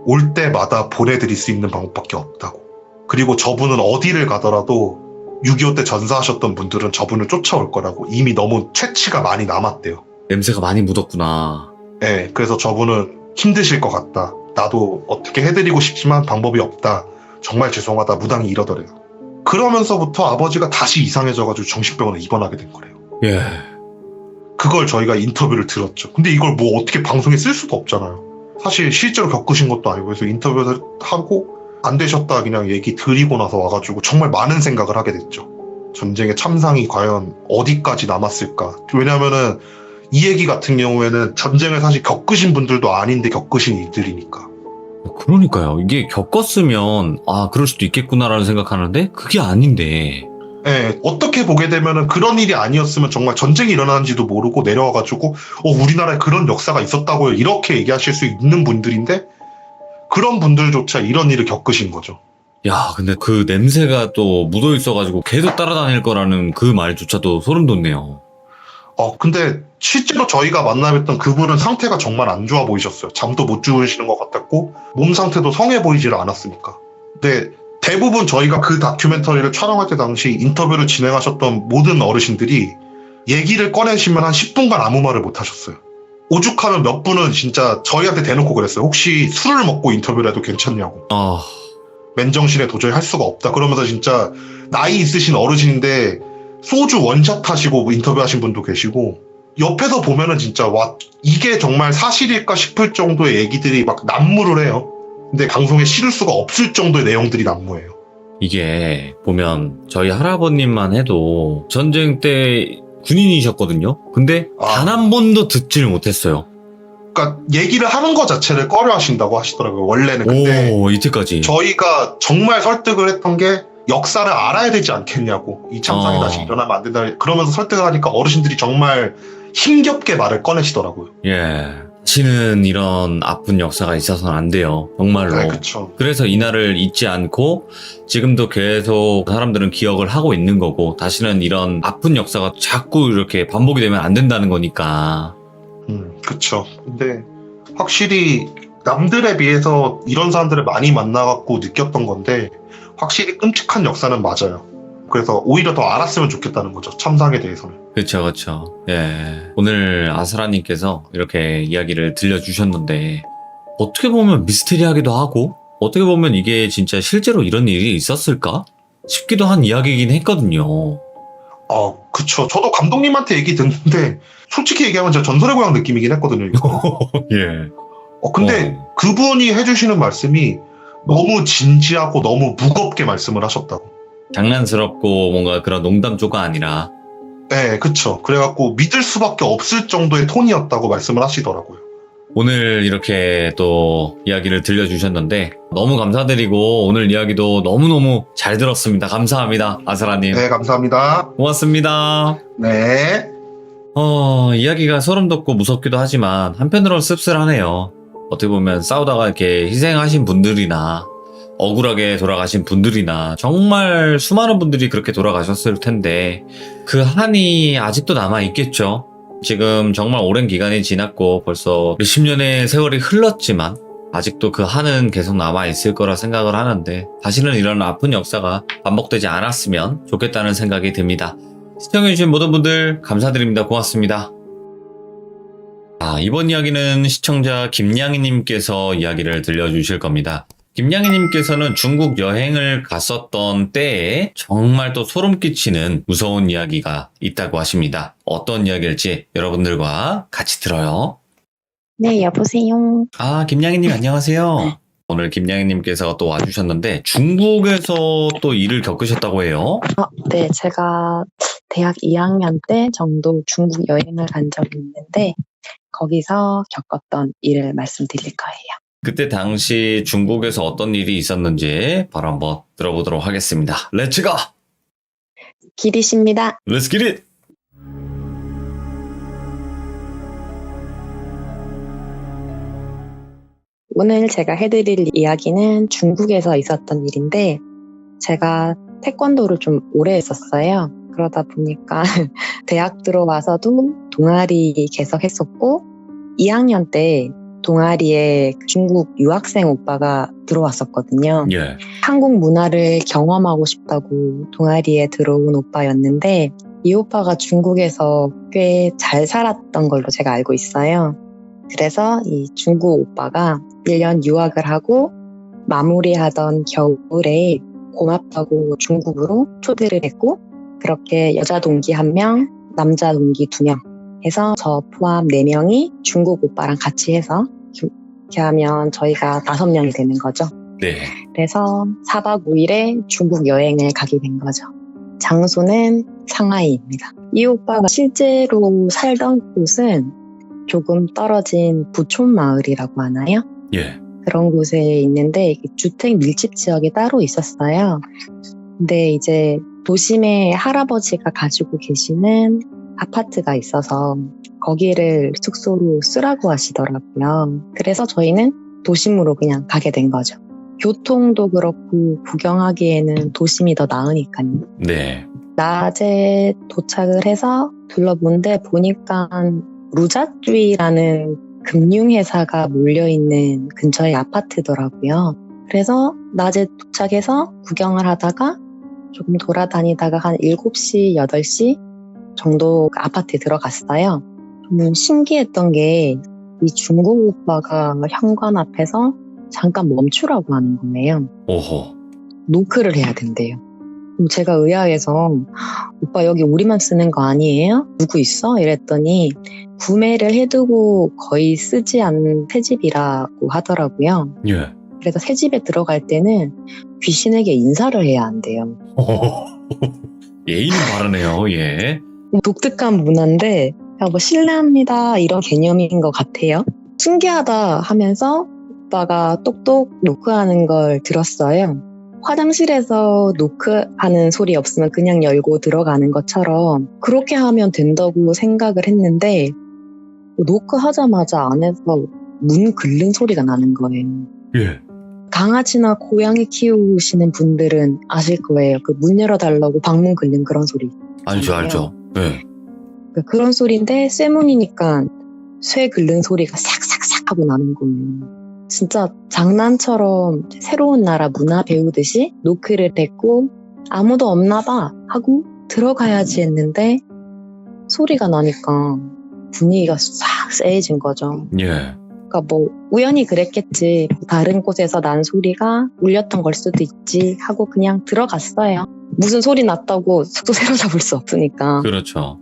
올 때마다 보내드릴 수 있는 방법밖에 없다고. 그리고 저분은 어디를 가더라도 6.25 때 전사하셨던 분들은 저분을 쫓아올 거라고 이미 너무 채취가 많이 남았대요. 냄새가 많이 묻었구나. 네, 그래서 저분은 힘드실 것 같다. 나도 어떻게 해드리고 싶지만 방법이 없다. 정말 죄송하다. 무당이 이러더래요. 그러면서부터 아버지가 다시 이상해져가지고 정신병원에 입원하게 된 거래요. 예. 그걸 저희가 인터뷰를 들었죠. 근데 이걸 뭐 어떻게 방송에 쓸 수도 없잖아요. 사실 실제로 겪으신 것도 아니고 그래서 인터뷰를 하고 안 되셨다 그냥 얘기 드리고 나서 와가지고 정말 많은 생각을 하게 됐죠. 전쟁의 참상이 과연 어디까지 남았을까. 왜냐면은 이 얘기 같은 경우에는 전쟁을 사실 겪으신 분들도 아닌데 겪으신 일들이니까. 그러니까요. 이게 겪었으면 그럴 수도 있겠구나라는 생각하는데 그게 아닌데. 예, 어떻게 보게 되면은 그런 일이 아니었으면 정말 전쟁이 일어나는지도 모르고 내려와가지고 우리나라에 그런 역사가 있었다고요. 이렇게 얘기하실 수 있는 분들인데 그런 분들조차 이런 일을 겪으신 거죠. 야, 근데 그 냄새가 또 묻어 있어가지고 계속 따라다닐 거라는 그 말조차도 소름 돋네요. 근데 실제로 저희가 만나뵀던 그분은 상태가 정말 안 좋아 보이셨어요. 잠도 못 주무시는 것 같았고 몸 상태도 성해 보이질 않았으니까. 근데 대부분 저희가 그 다큐멘터리를 촬영할 때 당시 인터뷰를 진행하셨던 모든 어르신들이 얘기를 꺼내시면 한 10분간 아무 말을 못 하셨어요. 오죽하면 몇 분은 진짜 저희한테 대놓고 그랬어요. 혹시 술을 먹고 인터뷰를 해도 괜찮냐고. 맨정신에 도저히 할 수가 없다. 그러면서 진짜 나이 있으신 어르신인데 소주 원샷 하시고 인터뷰하신 분도 계시고 옆에서 보면은 진짜 와 이게 정말 사실일까 싶을 정도의 얘기들이 막 난무를 해요. 근데 방송에 실을 수가 없을 정도의 내용들이 난무해요. 이게 보면 저희 할아버님만 해도 전쟁 때 군인이셨거든요. 근데 단 한 번도 듣지를 못했어요. 그러니까 얘기를 하는 것 자체를 꺼려 하신다고 하시더라고요. 원래는. 근데 이때까지. 저희가 정말 설득을 했던 게 역사를 알아야 되지 않겠냐고. 이 참상이 다시 일어나면 안 된다. 그러면서 설득을 하니까 어르신들이 정말 힘겹게 말을 꺼내시더라고요. 예. 다시는 이런 아픈 역사가 있어서는 안 돼요. 정말로. 네, 그쵸. 그래서 이날을 잊지 않고 지금도 계속 사람들은 기억을 하고 있는 거고 다시는 이런 아픈 역사가 자꾸 이렇게 반복이 되면 안 된다는 거니까. 그쵸. 근데 확실히 남들에 비해서 이런 사람들을 많이 만나갖고 느꼈던 건데 확실히 끔찍한 역사는 맞아요. 그래서 오히려 더 알았으면 좋겠다는 거죠. 참상에 대해서는. 그쵸, 그쵸. 예. 오늘 아스라님께서 이렇게 이야기를 들려주셨는데, 어떻게 보면 미스테리하기도 하고, 어떻게 보면 이게 진짜 실제로 이런 일이 있었을까? 싶기도 한 이야기이긴 했거든요. 그쵸. 저도 감독님한테 얘기 듣는데, 솔직히 얘기하면 진짜 전설의 고향 느낌이긴 했거든요, 이거. 예. 근데 그분이 해주시는 말씀이 너무 진지하고 너무 무겁게 말씀을 하셨다고. 장난스럽고 뭔가 그런 농담 조가 아니라. 네, 그쵸. 그래갖고 믿을 수밖에 없을 정도의 톤이었다고 말씀을 하시더라고요. 오늘 이렇게 또 이야기를 들려주셨는데 너무 감사드리고 오늘 이야기도 너무너무 잘 들었습니다. 감사합니다. 아스라님. 네, 감사합니다. 고맙습니다. 네. 이야기가 소름 돋고 무섭기도 하지만 한편으로는 씁쓸하네요. 어떻게 보면 싸우다가 이렇게 희생하신 분들이나 억울하게 돌아가신 분들이나 정말 수많은 분들이 그렇게 돌아가셨을 텐데 그 한이 아직도 남아있겠죠. 지금 정말 오랜 기간이 지났고 벌써 몇십 년의 세월이 흘렀지만 아직도 그 한은 계속 남아있을 거라 생각을 하는데 다시는 이런 아픈 역사가 반복되지 않았으면 좋겠다는 생각이 듭니다. 시청해주신 모든 분들 감사드립니다. 고맙습니다. 이번 이야기는 시청자 김양희님께서 이야기를 들려주실 겁니다. 김양희님께서는 중국 여행을 갔었던 때에 정말 또 소름 끼치는 무서운 이야기가 있다고 하십니다. 어떤 이야기일지 여러분들과 같이 들어요. 네, 여보세요. 김양희님 안녕하세요. 오늘 김양희님께서 또 와주셨는데 중국에서 또 일을 겪으셨다고 해요. 네, 제가 대학 2학년 때 정도 중국 여행을 간 적이 있는데 거기서 겪었던 일을 말씀드릴 거예요. 그때 당시 중국에서 어떤 일이 있었는지 바로 한번 들어보도록 하겠습니다. 렛츠 고! 기리십니다. 렛츠 기릿! 오늘 제가 해드릴 이야기는 중국에서 있었던 일인데 제가 태권도를 좀 오래 했었어요. 그러다 보니까 대학 들어와서도 동아리 계속 했었고 2학년 때 동아리에 중국 유학생 오빠가 들어왔었거든요. 예. 한국 문화를 경험하고 싶다고 동아리에 들어온 오빠였는데 이 오빠가 중국에서 꽤 잘 살았던 걸로 제가 알고 있어요. 그래서 이 중국 오빠가 1년 유학을 하고 마무리하던 겨울에 고맙다고 중국으로 초대를 했고 그렇게 여자 동기 1명, 남자 동기 2명 해서 저 포함 4명이 중국 오빠랑 같이 해서 이렇게 하면 저희가 5명이 되는 거죠. 네. 그래서 4박 5일에 중국 여행을 가게 된 거죠. 장소는 상하이입니다. 이 오빠가 실제로 살던 곳은 조금 떨어진 부촌 마을이라고 하나요? 예. 그런 곳에 있는데 주택 밀집 지역이 따로 있었어요. 근데 이제 도심에 할아버지가 가지고 계시는 아파트가 있어서 거기를 숙소로 쓰라고 하시더라고요. 그래서 저희는 도심으로 그냥 가게 된 거죠. 교통도 그렇고 구경하기에는 도심이 더 나으니까요. 네. 낮에 도착을 해서 둘러본데 보니까 루자주이라는 금융회사가 몰려있는 근처의 아파트더라고요. 그래서 낮에 도착해서 구경을 하다가 조금 돌아다니다가 한 7시, 8시 정도 아파트에 들어갔어요. 좀 신기했던 게 이 중국 오빠가 현관 앞에서 잠깐 멈추라고 하는 거예요. 오호. 노크를 해야 된대요. 그럼 제가 의아해서 오빠 여기 우리만 쓰는 거 아니에요? 누구 있어? 이랬더니 구매를 해두고 거의 쓰지 않는 새집이라고 하더라고요. 예. 그래서 새집에 들어갈 때는 귀신에게 인사를 해야 한대요. 예의는 바르네요. 예. 독특한 문화인데 그냥 뭐 실례합니다 이런 개념인 것 같아요. 신기하다 하면서 오빠가 똑똑 노크하는 걸 들었어요. 화장실에서 노크하는 소리 없으면 그냥 열고 들어가는 것처럼 그렇게 하면 된다고 생각을 했는데 노크하자마자 안에서 문 긁는 소리가 나는 거예요. 예. 강아지나 고양이 키우시는 분들은 아실 거예요. 그 문 열어달라고 방문 긁는 그런 소리. 알죠. 예. 그런 소리인데 쇠문이니까 쇠 긁는 소리가 싹싹싹 하고 나는 거예요. 진짜 장난처럼 새로운 나라 문화 배우듯이 노크를 댔고 아무도 없나 봐 하고 들어가야지 했는데 소리가 나니까 분위기가 싹 쎄해진 거죠. 예. 그러니까 뭐 우연히 그랬겠지. 다른 곳에서 난 소리가 울렸던 걸 수도 있지 하고 그냥 들어갔어요. 무슨 소리 났다고 숙소 새로 잡을 수 없으니까. 그렇죠.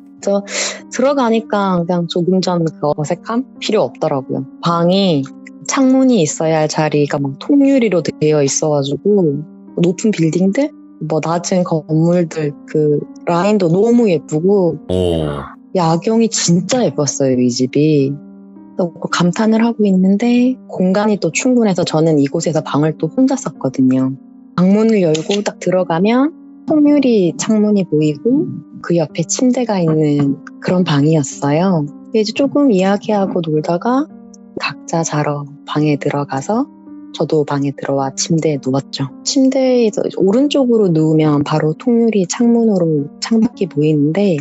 들어가니까 그냥 조금 전 그 어색함 필요 없더라고요. 방이 창문이 있어야 할 자리가 막 통유리로 되어 있어가지고 높은 빌딩들, 뭐 낮은 건물들 그 라인도 너무 예쁘고 오. 야경이 진짜 예뻤어요, 이 집이. 그래서 감탄을 하고 있는데 공간이 또 충분해서 저는 이곳에서 방을 또 혼자 썼거든요. 방문을 열고 딱 들어가면 통유리 창문이 보이고 그 옆에 침대가 있는 그런 방이었어요. 이제 조금 이야기하고 놀다가 각자 자러 방에 들어가서 저도 방에 들어와 침대에 누웠죠. 침대에서 오른쪽으로 누우면 바로 통유리 창문으로 창밖이 보이는데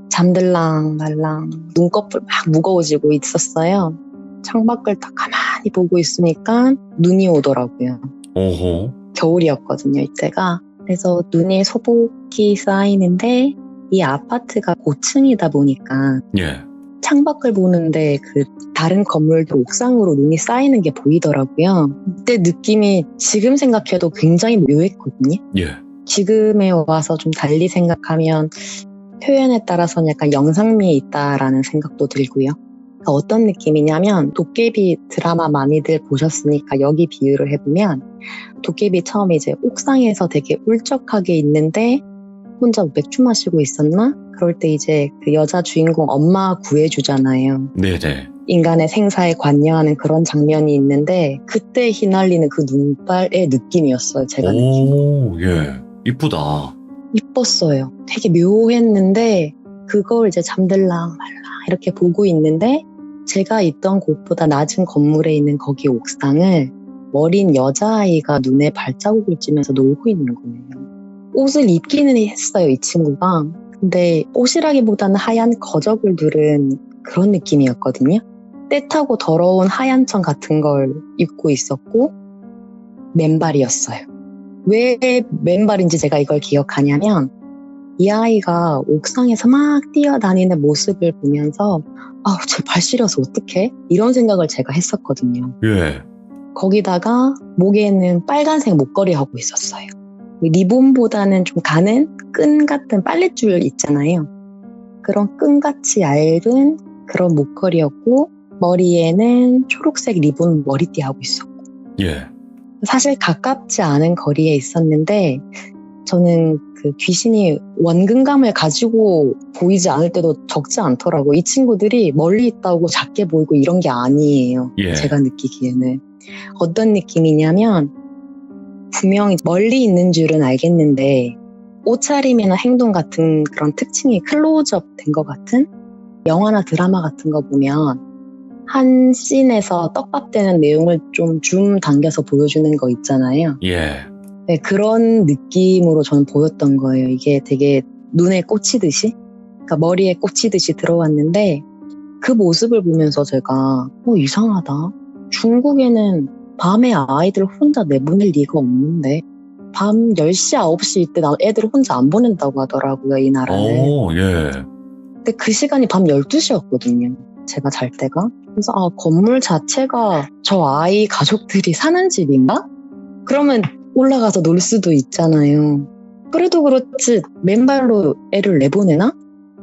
잠들랑 말랑 눈꺼풀 막 무거워지고 있었어요. 창밖을 딱 가만히 보고 있으니까 눈이 오더라고요. 오호. 겨울이었거든요, 이때가. 그래서 눈에 소복이 쌓이는데 이 아파트가 고층이다 보니까 예. 창밖을 보는데 그 다른 건물들 옥상으로 눈이 쌓이는 게 보이더라고요. 그때 느낌이 지금 생각해도 굉장히 묘했거든요. 예. 지금에 와서 좀 달리 생각하면 표현에 따라서는 약간 영상미에 있다라는 생각도 들고요. 그러니까 어떤 느낌이냐면 도깨비 드라마 많이들 보셨으니까 여기 비유를 해보면 도깨비 처음에 이제 옥상에서 되게 울적하게 있는데 혼자 맥주 마시고 있었나? 그럴 때 이제 그 여자 주인공 엄마 구해주잖아요. 네네. 인간의 생사에 관여하는 그런 장면이 있는데 그때 휘날리는 그 눈발의 느낌이었어요. 제가 느낀 거. 오, 예. 이쁘다. 이뻤어요. 되게 묘했는데 그걸 이제 잠들랑 말랑 이렇게 보고 있는데 제가 있던 곳보다 낮은 건물에 있는 거기 옥상을 어린 여자아이가 눈에 발자국을 찌면서 놀고 있는 거예요. 옷을 입기는 했어요, 이 친구가. 근데 옷이라기보다는 하얀 거적을 두른 그런 느낌이었거든요. 때타고 더러운 하얀 천 같은 걸 입고 있었고 맨발이었어요. 왜 맨발인지 제가 이걸 기억하냐면 이 아이가 옥상에서 막 뛰어다니는 모습을 보면서 아우 쟤 발 시려서 어떡해? 이런 생각을 제가 했었거든요. 예. 거기다가 목에는 빨간색 목걸이 하고 있었어요. 리본보다는 좀 가는 끈 같은 빨랫줄 있잖아요. 그런 끈같이 얇은 그런 목걸이였고 머리에는 초록색 리본 머리띠 하고 있었고 예. 사실 가깝지 않은 거리에 있었는데 저는 그 귀신이 원근감을 가지고 보이지 않을 때도 적지 않더라고요. 이 친구들이 멀리 있다고 작게 보이고 이런 게 아니에요. 예. 제가 느끼기에는. 어떤 느낌이냐면 분명히 멀리 있는 줄은 알겠는데 옷차림이나 행동 같은 그런 특징이 클로즈업 된 것 같은 영화나 드라마 같은 거 보면 한 씬에서 떡밥 되는 내용을 좀 줌 당겨서 보여주는 거 있잖아요. 예. 네, 그런 느낌으로 저는 보였던 거예요. 이게 되게 눈에 꽂히듯이, 그러니까 머리에 꽂히듯이 들어왔는데 그 모습을 보면서 제가 이상하다. 중국에는 밤에 아이들 혼자 내보낼 리가 없는데 밤 10시, 9시 이때 애들 혼자 안 보낸다고 하더라고요, 이 나라는. 예. 근데 그 시간이 밤 12시였거든요. 제가 잘 때가. 그래서 건물 자체가 저 아이 가족들이 사는 집인가? 그러면 올라가서 놀 수도 있잖아요. 그래도 그렇지 맨발로 애를 내보내나?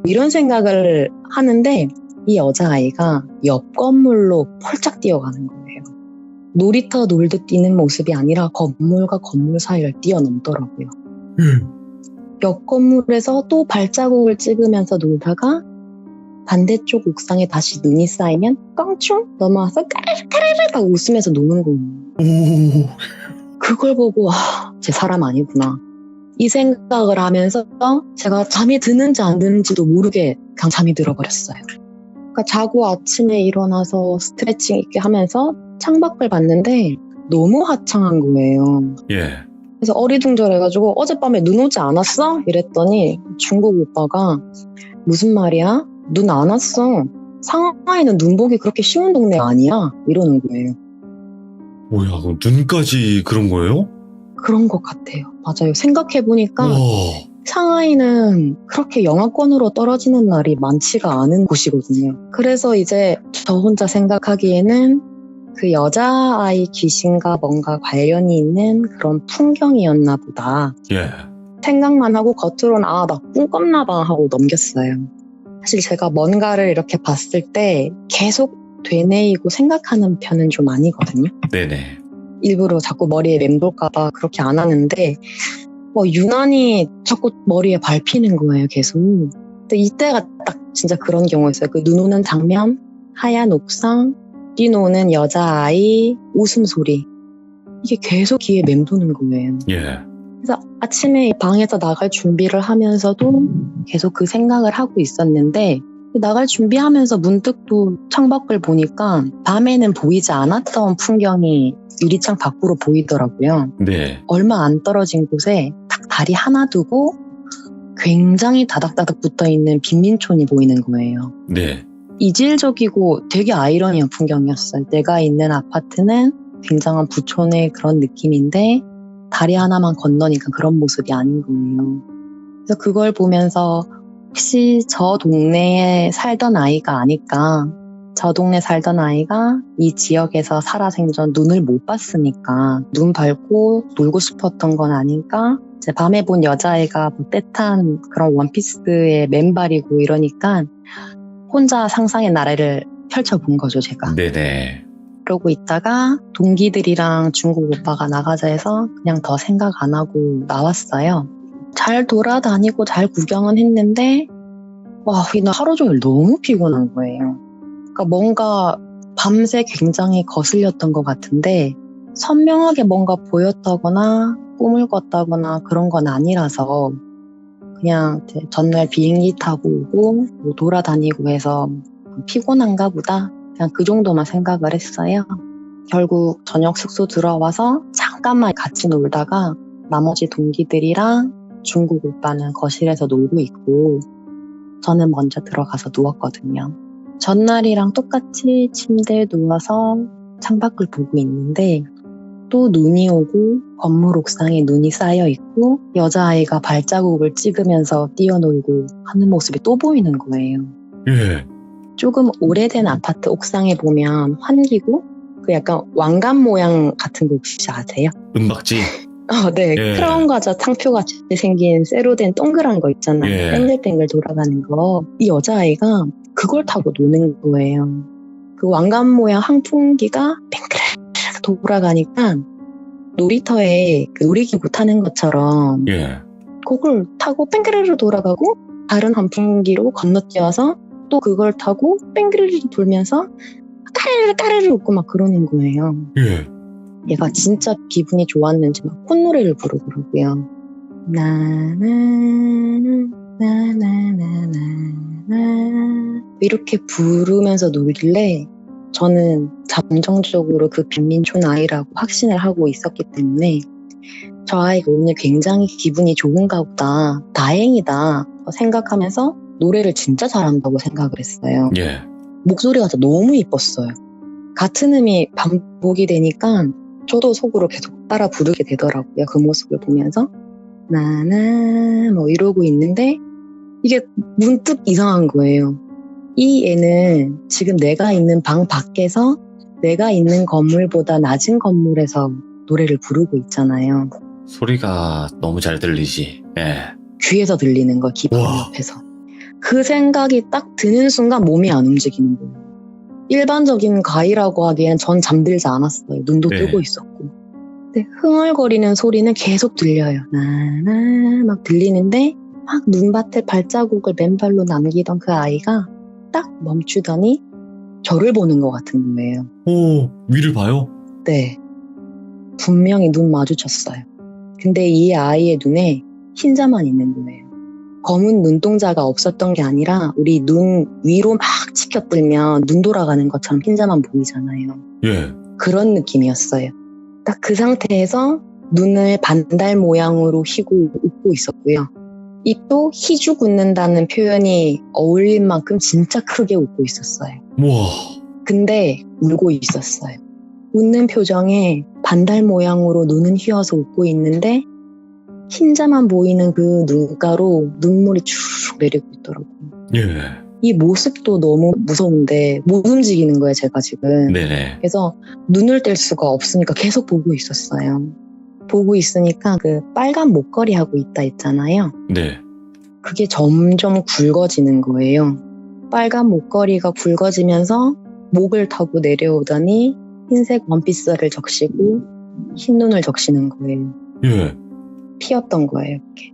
이런 생각을 하는데 이 여자아이가 옆 건물로 펄쩍 뛰어가는 거예요. 놀이터 놀듯 뛰는 모습이 아니라 건물과 건물 사이를 뛰어넘더라고요. 옆 건물에서 또 발자국을 찍으면서 놀다가 반대쪽 옥상에 다시 눈이 쌓이면 껑충 넘어와서 까르르르 하고 웃으면서 노는 거예요. 그걸 보고 쟤 사람 아니구나. 이 생각을 하면서 제가 잠이 드는지 안 드는지도 모르게 그냥 잠이 들어버렸어요. 그러니까 자고 아침에 일어나서 스트레칭 있게 하면서 창밖을 봤는데 너무 화창한 거예요. 예. 그래서 어리둥절해가지고 어젯밤에 눈 오지 않았어? 이랬더니 중국 오빠가 무슨 말이야? 눈 안 왔어. 상하이는 눈 보기 그렇게 쉬운 동네 아니야. 이러는 거예요. 뭐야, 그럼 눈까지 그런 거예요? 그런 것 같아요. 맞아요. 생각해보니까 와. 상하이는 그렇게 영하권으로 떨어지는 날이 많지가 않은 곳이거든요. 그래서 이제 저 혼자 생각하기에는 그 여자아이 귀신과 뭔가 관련이 있는 그런 풍경이었나 보다. 예. 생각만 하고 겉으로는 나 꿈꿨나 봐 하고 넘겼어요. 사실 제가 뭔가를 이렇게 봤을 때 계속 되뇌이고 생각하는 편은 좀 아니거든요. 네네. 일부러 자꾸 머리에 맴돌까봐 그렇게 안 하는데 유난히 자꾸 머리에 밟히는 거예요, 계속. 근데 이때가 딱 진짜 그런 경우였어요. 그 눈 오는 장면, 하얀 옥상, 뛰노는 여자아이, 웃음소리. 이게 계속 귀에 맴도는 거예요. 예. 그래서 아침에 방에서 나갈 준비를 하면서도 계속 그 생각을 하고 있었는데 나갈 준비하면서 문득 또 창밖을 보니까 밤에는 보이지 않았던 풍경이 유리창 밖으로 보이더라고요. 네. 얼마 안 떨어진 곳에 딱 다리 하나 두고 굉장히 다닥다닥 붙어있는 빈민촌이 보이는 거예요. 네. 이질적이고 되게 아이러니한 풍경이었어요. 내가 있는 아파트는 굉장한 부촌의 그런 느낌인데 다리 하나만 건너니까 그런 모습이 아닌 거예요. 그래서 그걸 보면서 혹시 저 동네에 살던 아이가 아닐까? 저 동네 살던 아이가 이 지역에서 살아생전 눈을 못 봤으니까 눈 밟고 놀고 싶었던 건 아닐까? 이제 밤에 본 여자아이가 때탄 그런 원피스에 맨발이고 이러니까 혼자 상상의 나래를 펼쳐본 거죠, 제가. 네네. 그러고 있다가 동기들이랑 중국 오빠가 나가자 해서 그냥 더 생각 안 하고 나왔어요. 잘 돌아다니고 잘 구경은 했는데 이날 하루 종일 너무 피곤한 거예요. 그러니까 뭔가 밤새 굉장히 거슬렸던 것 같은데 선명하게 뭔가 보였다거나 꿈을 꿨다거나 그런 건 아니라서 그냥 전날 비행기 타고 오고 돌아다니고 해서 피곤한가 보다. 그냥 그 정도만 생각을 했어요. 결국 저녁 숙소 들어와서 잠깐만 같이 놀다가 나머지 동기들이랑 중국 오빠는 거실에서 놀고 있고 저는 먼저 들어가서 누웠거든요. 전날이랑 똑같이 침대에 누워서 창밖을 보고 있는데 또 눈이 오고 건물 옥상에 눈이 쌓여 있고 여자아이가 발자국을 찍으면서 뛰어놀고 하는 모습이 또 보이는 거예요. 예. 조금 오래된 아파트 옥상에 보면 환기구? 그 약간 왕관 모양 같은 거 혹시 아세요? 은박지. 네. 예. 크라운 과자 상표같이 생긴 쇠로 된 동그란 거 있잖아요. 예. 땡글땡글 돌아가는 거. 이 여자아이가 그걸 타고 노는 거예요. 그 왕관 모양 항풍기가 뱅크르르 돌아가니까 놀이터에 그 놀이기구 타는 것처럼 예. 그걸 타고 뱅크르르 돌아가고 다른 환풍기로 건너뛰어서 또 그걸 타고 뱅크르르 돌면서 까르르 까르르 웃고 막 그러는 거예요. 예. 얘가 진짜 기분이 좋았는지 막 콧노래를 부르더라고요. 나나나나나나나 이렇게 부르면서 놀길래 저는 잠정적으로 그 빈민촌 아이라고 확신을 하고 있었기 때문에 저 아이가 오늘 굉장히 기분이 좋은가 보다, 다행이다 생각하면서 노래를 진짜 잘한다고 생각을 했어요. 예. 목소리가 진짜 너무 이뻤어요. 같은 음이 반복이 되니까 저도 속으로 계속 따라 부르게 되더라고요. 그 모습을 보면서 나나 뭐 이러고 있는데 이게 문득 이상한 거예요. 이 애는 지금 내가 있는 방 밖에서 내가 있는 건물보다 낮은 건물에서 노래를 부르고 있잖아요. 소리가 너무 잘 들리지. 예. 귀에서 들리는 거, 귀 바로 우와. 옆에서. 그 생각이 딱 드는 순간 몸이 안 움직이는 거예요. 일반적인 가위라고 하기엔 전 잠들지 않았어요. 눈도 네. 뜨고 있었고. 근데 흥얼거리는 소리는 계속 들려요. 나나 막 들리는데 막 눈밭에 발자국을 맨발로 남기던 그 아이가 딱 멈추더니 저를 보는 것 같은 거예요. 오, 위를 봐요? 네. 분명히 눈 마주쳤어요. 근데 이 아이의 눈에 흰자만 있는 거예요. 검은 눈동자가 없었던 게 아니라 우리 눈 위로 막 치켜들면 눈 돌아가는 것처럼 흰자만 보이잖아요. 예. 그런 느낌이었어요. 딱 그 상태에서 눈을 반달 모양으로 휘고 웃고 있었고요. 입도 희죽 웃는다는 표현이 어울릴 만큼 진짜 크게 웃고 있었어요. 우와. 근데 울고 있었어요. 웃는 표정에 반달 모양으로 눈은 휘어서 웃고 있는데 흰자만 보이는 그 눈가로 눈물이 쭉 내리고 있더라고요. 예. 이 모습도 너무 무서운데 못 움직이는 거예요, 제가 지금. 네네. 그래서 눈을 뗄 수가 없으니까 계속 보고 있었어요. 보고 있으니까 그 빨간 목걸이 하고 있다 있잖아요. 네. 그게 점점 굵어지는 거예요. 빨간 목걸이가 굵어지면서 목을 타고 내려오더니 흰색 원피스를 적시고 흰 눈을 적시는 거예요. 예. 피었던 거예요, 이렇게.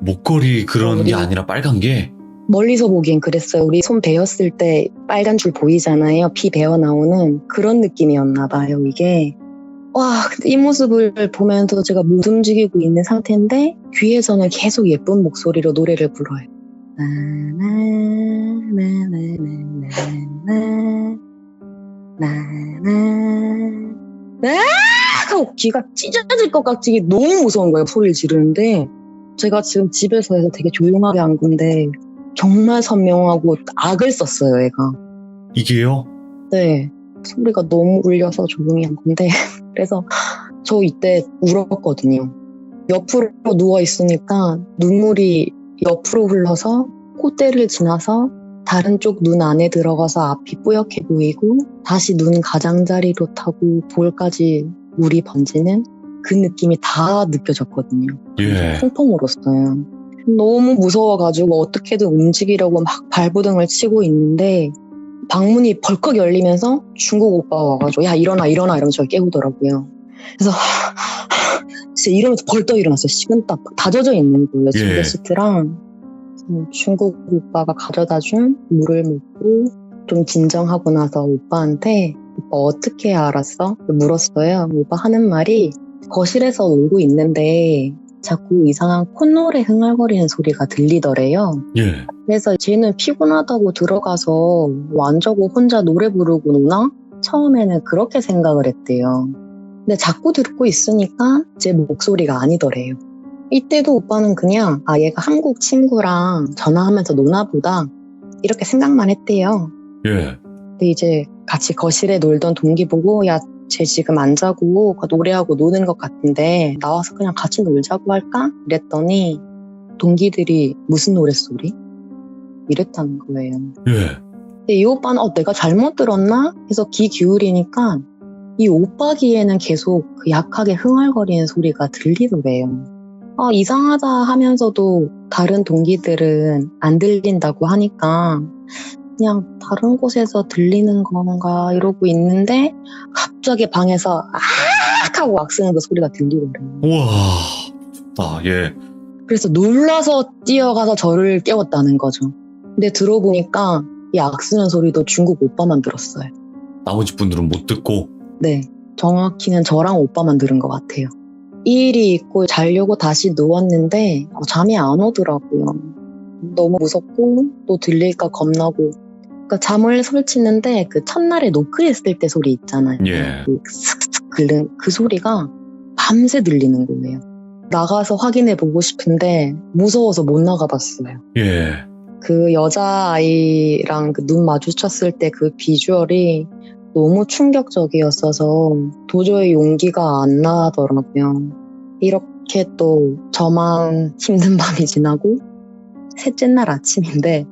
목걸이 그런 게 아니라 빨간 게? 멀리서 보기엔 그랬어요. 우리 손 베었을 때 빨간 줄 보이잖아요. 피 베어 나오는 그런 느낌이었나 봐요, 이게. 와, 근데 이 모습을 보면서 제가 못 움직이고 있는 상태인데 귀에서는 계속 예쁜 목소리로 노래를 불어요. 하고 귀가 찢어질 것 같이 너무 무서운 거예요, 소리를 지르는데. 제가 지금 집에서 해서 되게 조용하게 한 건데 정말 선명하고 악을 썼어요, 애가. 이게요? 네. 소리가 너무 울려서 조용히 한 건데 그래서 저 이때 울었거든요. 옆으로 누워 있으니까 눈물이 옆으로 흘러서 콧대를 지나서 다른 쪽 눈 안에 들어가서 앞이 뿌옇게 보이고 다시 눈 가장자리로 타고 볼까지 물이 번지는 그 느낌이 다 느껴졌거든요. 예. 펑펑 울었어요. 너무 무서워가지고 어떻게든 움직이려고 막 발버둥을 치고 있는데 방문이 벌컥 열리면서 중국 오빠가 와가지고 야 일어나 이러면서 저를 깨우더라고요. 그래서 진짜 이러면서 벌떡 일어났어요. 식은땀 다 젖어 있는 거예요. 침대 예. 시트랑. 중국 오빠가 가져다 준 물을 먹고 좀 진정하고 나서 오빠한테 오빠 어떻게 알았어? 물었어요. 오빠 하는 말이 거실에서 놀고 있는데 자꾸 이상한 콧노래 흥얼거리는 소리가 들리더래요. 예. 그래서 쟤는 피곤하다고 들어가서 완저고 혼자 노래 부르고 노나? 처음에는 그렇게 생각을 했대요. 근데 자꾸 듣고 있으니까 제 목소리가 아니더래요. 이때도 오빠는 그냥 얘가 한국 친구랑 전화하면서 노나 보다 이렇게 생각만 했대요. 예. 근데 이제 같이 거실에 놀던 동기 보고 야, 쟤 지금 안 자고 노래하고 노는 것 같은데 나와서 그냥 같이 놀자고 할까? 이랬더니 동기들이 무슨 노랫소리? 이랬다는 거예요. 예. 근데 이 오빠는 내가 잘못 들었나? 해서 귀 기울이니까 이 오빠 귀에는 계속 그 약하게 흥얼거리는 소리가 들리더래요. 이상하다 하면서도 다른 동기들은 안 들린다고 하니까 그냥 다른 곳에서 들리는 건가 이러고 있는데 갑자기 방에서 악 하고 악쓰는 그 소리가 들리더래요. 우와. 좋다. 예. 그래서 놀라서 뛰어가서 저를 깨웠다는 거죠. 근데 들어보니까 이 악쓰는 소리도 중국 오빠만 들었어요. 나머지 분들은 못 듣고. 네, 정확히는 저랑 오빠만 들은 것 같아요. 이 일이 있고 자려고 다시 누웠는데 잠이 안 오더라고요. 너무 무섭고 또 들릴까 겁나고. 그러니까 잠을 설치는데 그 첫날에 노크했을 때 소리 있잖아요. 예. 그 슥슥 긁는 그 소리가 밤새 들리는 거예요. 나가서 확인해 보고 싶은데 무서워서 못 나가봤어요. 예. 그 여자아이랑 그 눈 마주쳤을 때 그 비주얼이 너무 충격적이었어서 도저히 용기가 안 나더라고요. 이렇게 또 저만 힘든 밤이 지나고 셋째 날 아침인데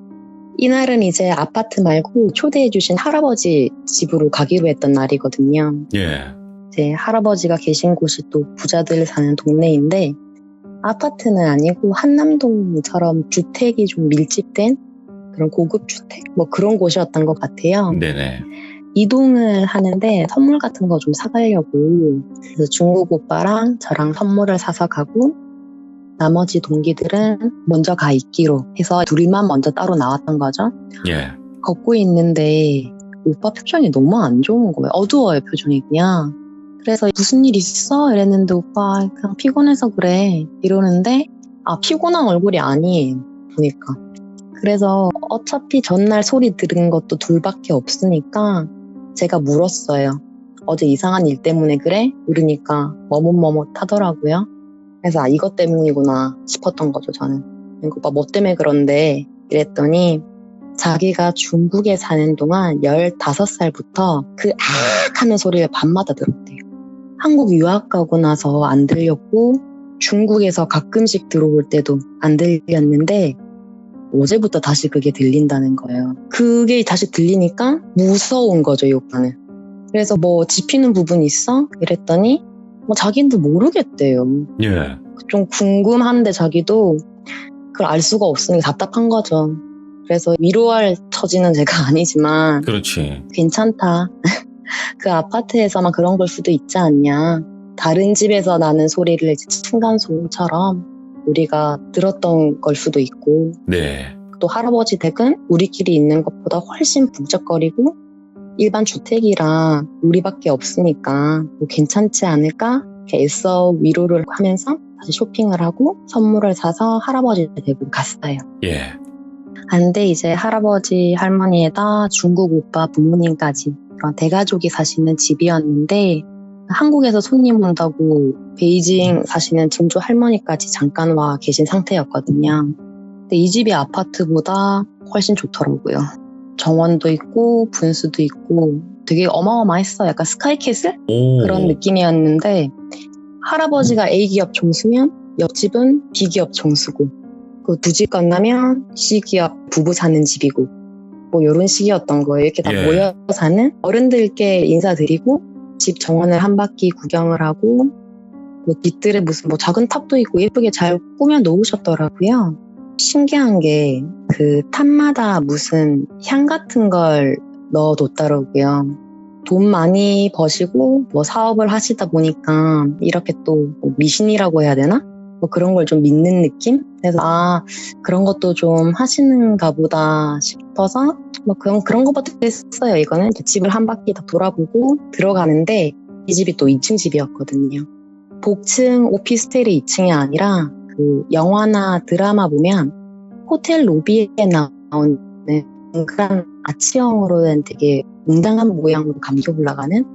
이날은 이제 아파트 말고 초대해주신 할아버지 집으로 가기로 했던 날이거든요. 예. 이제 할아버지가 계신 곳이 또 부자들 사는 동네인데 아파트는 아니고 한남동처럼 주택이 좀 밀집된 그런 고급 주택 뭐 그런 곳이었던 것 같아요. 네네. 이동을 하는데 선물 같은 거 좀 사가려고 그래서 중국 오빠랑 저랑 선물을 사서 가고 나머지 동기들은 먼저 가 있기로 해서 둘이만 먼저 따로 나왔던 거죠. 예. 걷고 있는데 오빠 표정이 너무 안 좋은 거예요. 어두워요, 표정이 그냥. 그래서 무슨 일 있어? 이랬는데 오빠 그냥 피곤해서 그래 이러는데 피곤한 얼굴이 아니에요, 보니까. 그래서 어차피 전날 소리 들은 것도 둘밖에 없으니까 제가 물었어요. 어제 이상한 일 때문에 그래? 이러니까 머뭇머뭇하더라고요. 그래서 이것 때문이구나 싶었던 거죠, 저는. 오빠 뭐 때문에 그런데? 이랬더니 자기가 중국에 사는 동안 15살부터 그 악 하는 소리를 밤마다 들었대요. 한국 유학 가고 나서 안 들렸고 중국에서 가끔씩 들어올 때도 안 들렸는데 어제부터 다시 그게 들린다는 거예요. 그게 다시 들리니까 무서운 거죠, 이 오빠는. 그래서 뭐 짚히는 부분 있어? 이랬더니 자기도 모르겠대요. 예. 좀 궁금한데 자기도 그걸 알 수가 없으니까 답답한 거죠. 그래서 위로할 처지는 제가 아니지만 그렇지. 괜찮다. 그 아파트에서만 그런 걸 수도 있지 않냐. 다른 집에서 나는 소리를 이제 층간소음처럼 우리가 들었던 걸 수도 있고 네. 또 할아버지 댁은 우리끼리 있는 것보다 훨씬 북적거리고 일반 주택이라 우리밖에 없으니까 뭐 괜찮지 않을까? 이렇게 애써 위로를 하면서 다시 쇼핑을 하고 선물을 사서 할아버지 댁으로 갔어요. 예. 근데 이제 할아버지 할머니에다 중국 오빠 부모님까지 그런 대가족이 사시는 집이었는데 한국에서 손님 온다고 베이징 사시는 증조 할머니까지 잠깐 와 계신 상태였거든요. 근데 이 집이 아파트보다 훨씬 좋더라고요. 정원도 있고 분수도 있고 되게 어마어마했어요. 약간 스카이캐슬? 오. 그런 느낌이었는데 할아버지가 A기업 총수면 옆집은 B기업 총수고 그 두 집 건너면 C기업 부부 사는 집이고 뭐 이런 식이었던 거예요. 이렇게 다 예. 모여 사는 어른들께 인사드리고 집 정원을 한 바퀴 구경을 하고 뭐 뒤뜰에 무슨 뭐 작은 탑도 있고 예쁘게 잘 꾸며 놓으셨더라고요. 신기한 게 그 탑마다 무슨 향 같은 걸 넣어뒀더라고요. 돈 많이 버시고 뭐 사업을 하시다 보니까 이렇게 또뭐 미신이라고 해야 되나? 뭐 그런 걸 좀 믿는 느낌? 그래서 그런 것도 좀 하시는가 보다 싶어서 뭐 그런 것부터 했어요. 이거는 집을 한 바퀴 다 돌아보고 들어가는데 이 집이 또 2층 집이었거든요. 복층 오피스텔이 2층이 아니라 그 영화나 드라마 보면 호텔 로비에 나오는 공간 아치형으로 된 되게 웅장한 모양으로 감겨 올라가는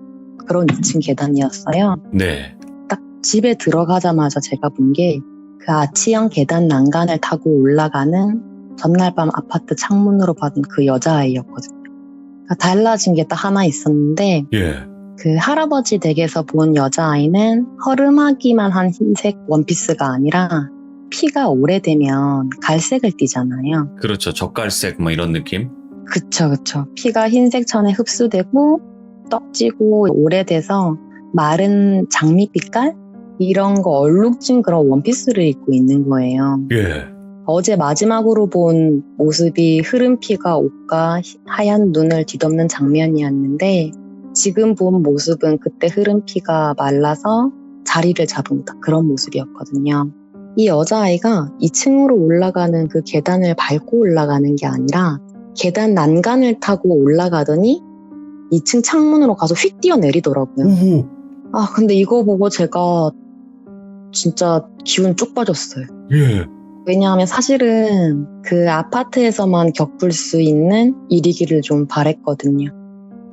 그런 2층 계단이었어요. 네. 딱 집에 들어가자마자 제가 본 게 그 아치형 계단 난간을 타고 올라가는 전날 밤 아파트 창문으로 받은 그 여자아이였거든요. 달라진 게 딱 하나 있었는데 예. 그 할아버지 댁에서 본 여자아이는 허름하기만 한 흰색 원피스가 아니라 피가 오래되면 갈색을 띠잖아요. 그렇죠. 젓갈색 뭐 이런 느낌? 그쵸. 피가 흰색 천에 흡수되고 떡지고 오래돼서 마른 장미빛깔? 이런 거 얼룩진 그런 원피스를 입고 있는 거예요. 예. 어제 마지막으로 본 모습이 흐른 피가 옷과 하얀 눈을 뒤덮는 장면이었는데 지금 본 모습은 그때 흐른 피가 말라서 자리를 잡은 그런 모습이었거든요. 이 여자아이가 2층으로 올라가는 그 계단을 밟고 올라가는 게 아니라 계단 난간을 타고 올라가더니 2층 창문으로 가서 휙 뛰어내리더라고요. 오호. 근데 이거 보고 제가 진짜 기운 쭉 빠졌어요. 예. 왜냐하면 사실은 그 아파트에서만 겪을 수 있는 일이기를 좀 바랬거든요.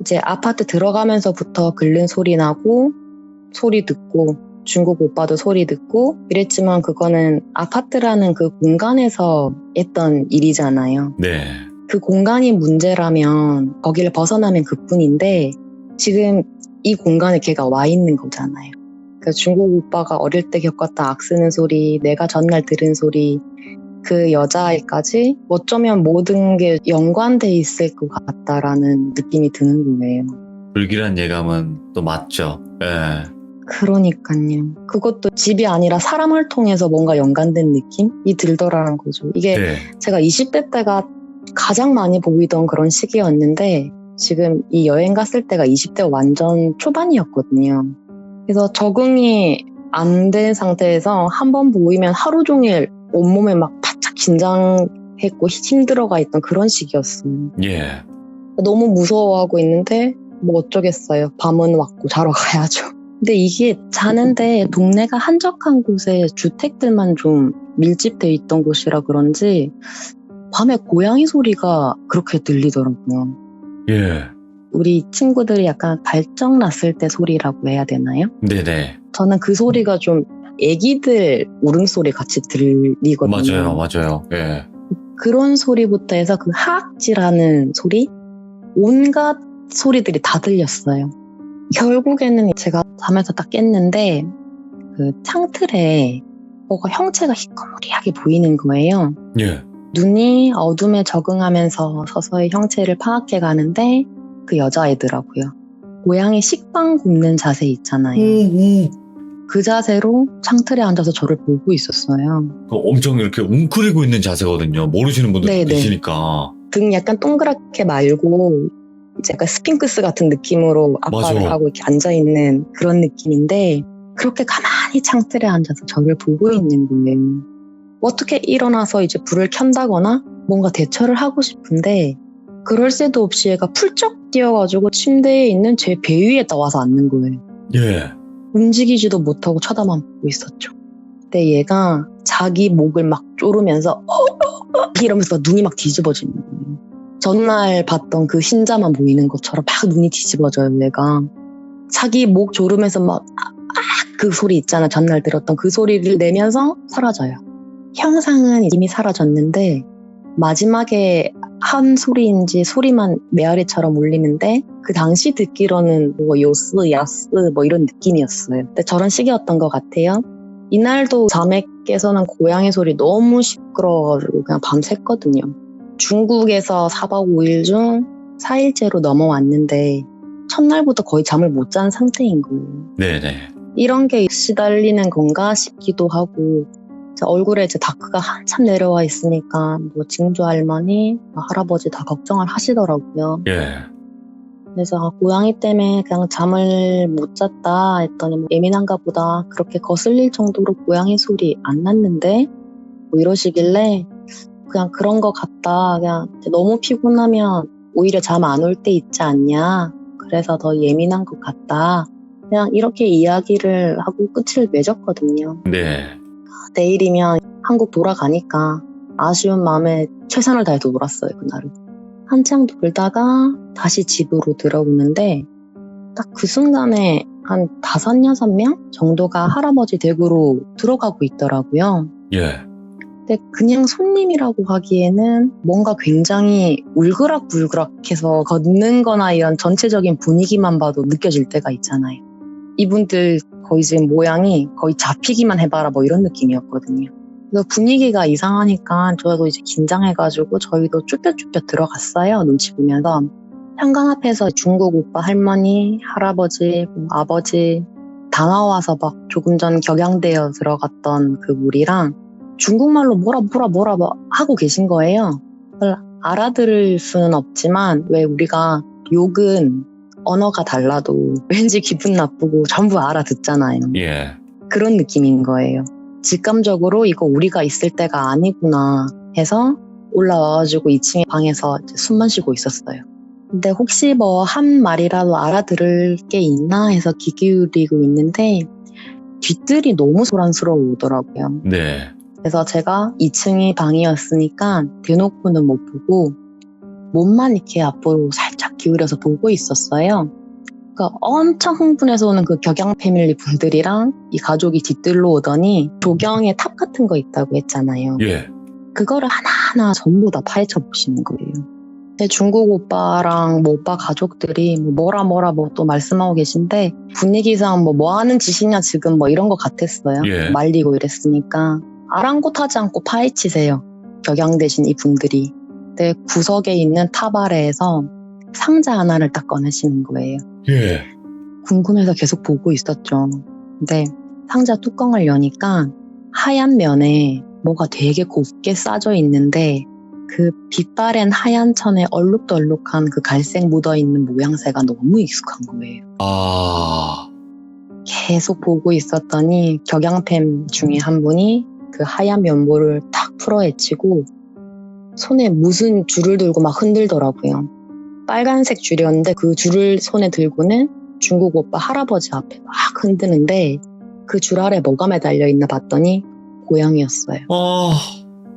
이제 아파트 들어가면서부터 긁는 소리 나고 소리 듣고 중국 오빠도 소리 듣고 이랬지만 그거는 아파트라는 그 공간에서 했던 일이잖아요. 네. 그 공간이 문제라면 거기를 벗어나면 그뿐인데 지금 이 공간에 걔가 와 있는 거잖아요. 그 중국 오빠가 어릴 때 겪었던 악쓰는 소리, 내가 전날 들은 소리, 그 여자아이까지 어쩌면 모든 게 연관돼 있을 것 같다라는 느낌이 드는 거예요. 불길한 예감은 또 맞죠. 예. 그러니까요. 그것도 집이 아니라 사람을 통해서 뭔가 연관된 느낌이 들더라는 거죠. 이게 네. 제가 20대 때가 가장 많이 보이던 그런 시기였는데 지금 이 여행 갔을 때가 20대 완전 초반이었거든요. 그래서 적응이 안 된 상태에서 한 번 보이면 하루 종일 온몸에 막 바짝 긴장했고 힘들어가 있던 그런 시기였어요. 예. 너무 무서워하고 있는데 뭐 어쩌겠어요. 밤은 왔고 자러 가야죠. 근데 이게 자는데 동네가 한적한 곳에 주택들만 좀 밀집돼 있던 곳이라 그런지 밤에 고양이 소리가 그렇게 들리더라고요. 예. 우리 친구들이 약간 발정 났을 때 소리라고 해야 되나요? 네네. 저는 그 소리가 좀 애기들 울음소리 같이 들리거든요. 맞아요. 예. 그런 소리부터 해서 그 하악질하는 소리? 온갖 소리들이 다 들렸어요. 결국에는 제가 잠에서 딱 깼는데 그 창틀에 뭐가 형체가 희꺼무리하게 보이는 거예요. 예. 눈이 어둠에 적응하면서 서서히 형체를 파악해 가는데 그 여자애더라고요. 고양이 식빵 굽는 자세 있잖아요. 그 자세로 창틀에 앉아서 저를 보고 있었어요. 엄청 이렇게 웅크리고 있는 자세거든요. 모르시는 분들 네네. 계시니까. 등 약간 동그랗게 말고 이제 약간 스핑크스 같은 느낌으로 압박을 맞아. 하고 이렇게 앉아있는 그런 느낌인데 그렇게 가만히 창틀에 앉아서 저를 보고 있는 거예요. 어떻게 일어나서 이제 불을 켠다거나 뭔가 대처를 하고 싶은데 그럴 새도 없이 얘가 풀쩍 뛰어가지고 침대에 있는 제 배 위에 와서 앉는 거예요. 예. 움직이지도 못하고 쳐다만 보고 있었죠. 근데 얘가 자기 목을 막 조르면서 이러면서 눈이 막 뒤집어지는 거예요. 전날 봤던 그 흰자만 보이는 것처럼 막 눈이 뒤집어져요, 얘가. 자기 목 조르면서 막 그 소리 있잖아, 전날 들었던 그 소리를 내면서 사라져요. 형상은 이미 사라졌는데 마지막에 한 소리인지 소리만 메아리처럼 울리는데 그 당시 듣기로는 뭐 요스, 야스 뭐 이런 느낌이었어요. 근데 저런 식이었던 것 같아요. 이날도 잠에 깨서는 고양이 소리 너무 시끄러워가지고 그냥 밤샜거든요. 중국에서 4박 5일 중 4일째로 넘어왔는데 첫날부터 거의 잠을 못 잔 상태인 거예요. 네네. 이런 게 시달리는 건가 싶기도 하고 얼굴에 이제 다크가 한참 내려와 있으니까 뭐 증조 할머니, 할아버지 다 걱정을 하시더라고요. 예. 그래서 고양이 때문에 그냥 잠을 못 잤다 했더니 뭐 예민한가 보다 그렇게 거슬릴 정도로 고양이 소리 안 났는데 뭐 이러시길래 그냥 그런 거 같다. 그냥 너무 피곤하면 오히려 잠 안 올 때 있지 않냐. 그래서 더 예민한 것 같다. 그냥 이렇게 이야기를 하고 끝을 맺었거든요. 네. 내일이면 한국 돌아가니까 아쉬운 마음에 최선을 다해서 놀았어요, 그날은. 한참 놀다가 다시 집으로 들어오는데 딱 그 순간에 한 5, 6명 정도가 할아버지 댁으로 들어가고 있더라고요. 예. 근데 그냥 손님이라고 하기에는 뭔가 굉장히 울그락불그락해서 걷는 거나 이런 전체적인 분위기만 봐도 느껴질 때가 있잖아요. 이분들 거의 지금 모양이 거의 잡히기만 해봐라 뭐 이런 느낌이었거든요. 그래서 분위기가 이상하니까 저도 이제 긴장해가지고 저희도 쭈뼛쭈뼛 들어갔어요. 눈치 보면서. 현관 앞에서 중국 오빠 할머니, 할아버지, 아버지 다 나와서 막 조금 전 격양되어 들어갔던 그 무리랑 중국말로 뭐라 하고 계신 거예요. 그걸 알아들을 수는 없지만 왜 우리가 욕은 언어가 달라도 왠지 기분 나쁘고 전부 알아듣잖아요. 예. 그런 느낌인 거예요. 직감적으로 이거 우리가 있을 때가 아니구나 해서 올라와가지고 2층의 방에서 이제 숨만 쉬고 있었어요. 근데 혹시 뭐 한 말이라도 알아들을 게 있나 해서 귀 기울이고 있는데 뒷뜰이 너무 소란스러우더라고요. 네. 그래서 제가 2층이 방이었으니까 대놓고는 못 보고 몸만 이렇게 앞으로 살짝 기울여서 보고 있었어요. 그러니까 엄청 흥분해서 오는 그 격양 패밀리 분들이랑 이 가족이 뒤뜰로 오더니 조경에 탑 같은 거 있다고 했잖아요. 예. 그거를 하나하나 전부 다 파헤쳐 보시는 거예요. 근데 중국 오빠랑 뭐 오빠 가족들이 뭐라 뭐 또 말씀하고 계신데 분위기상 뭐 하는 짓이냐 지금 뭐 이런 거 같았어요. 예. 말리고 이랬으니까 아랑곳하지 않고 파헤치세요. 격양되신 이 분들이. 근데 구석에 있는 탑 아래에서 상자 하나를 딱 꺼내시는 거예요. 예. 궁금해서 계속 보고 있었죠. 근데 상자 뚜껑을 여니까 하얀 면에 뭐가 되게 곱게 싸져 있는데 그 빛바랜 하얀 천에 얼룩덜룩한 그 갈색 묻어있는 모양새가 너무 익숙한 거예요. 아. 계속 보고 있었더니 격양팸 중에 한 분이 그 하얀 면모를 탁 풀어헤치고 손에 무슨 줄을 들고 막 흔들더라고요. 빨간색 줄이었는데 그 줄을 손에 들고는 중국 오빠 할아버지 앞에 막 흔드는데 그 줄 아래 뭐가 매달려 있나 봤더니 고양이였어요.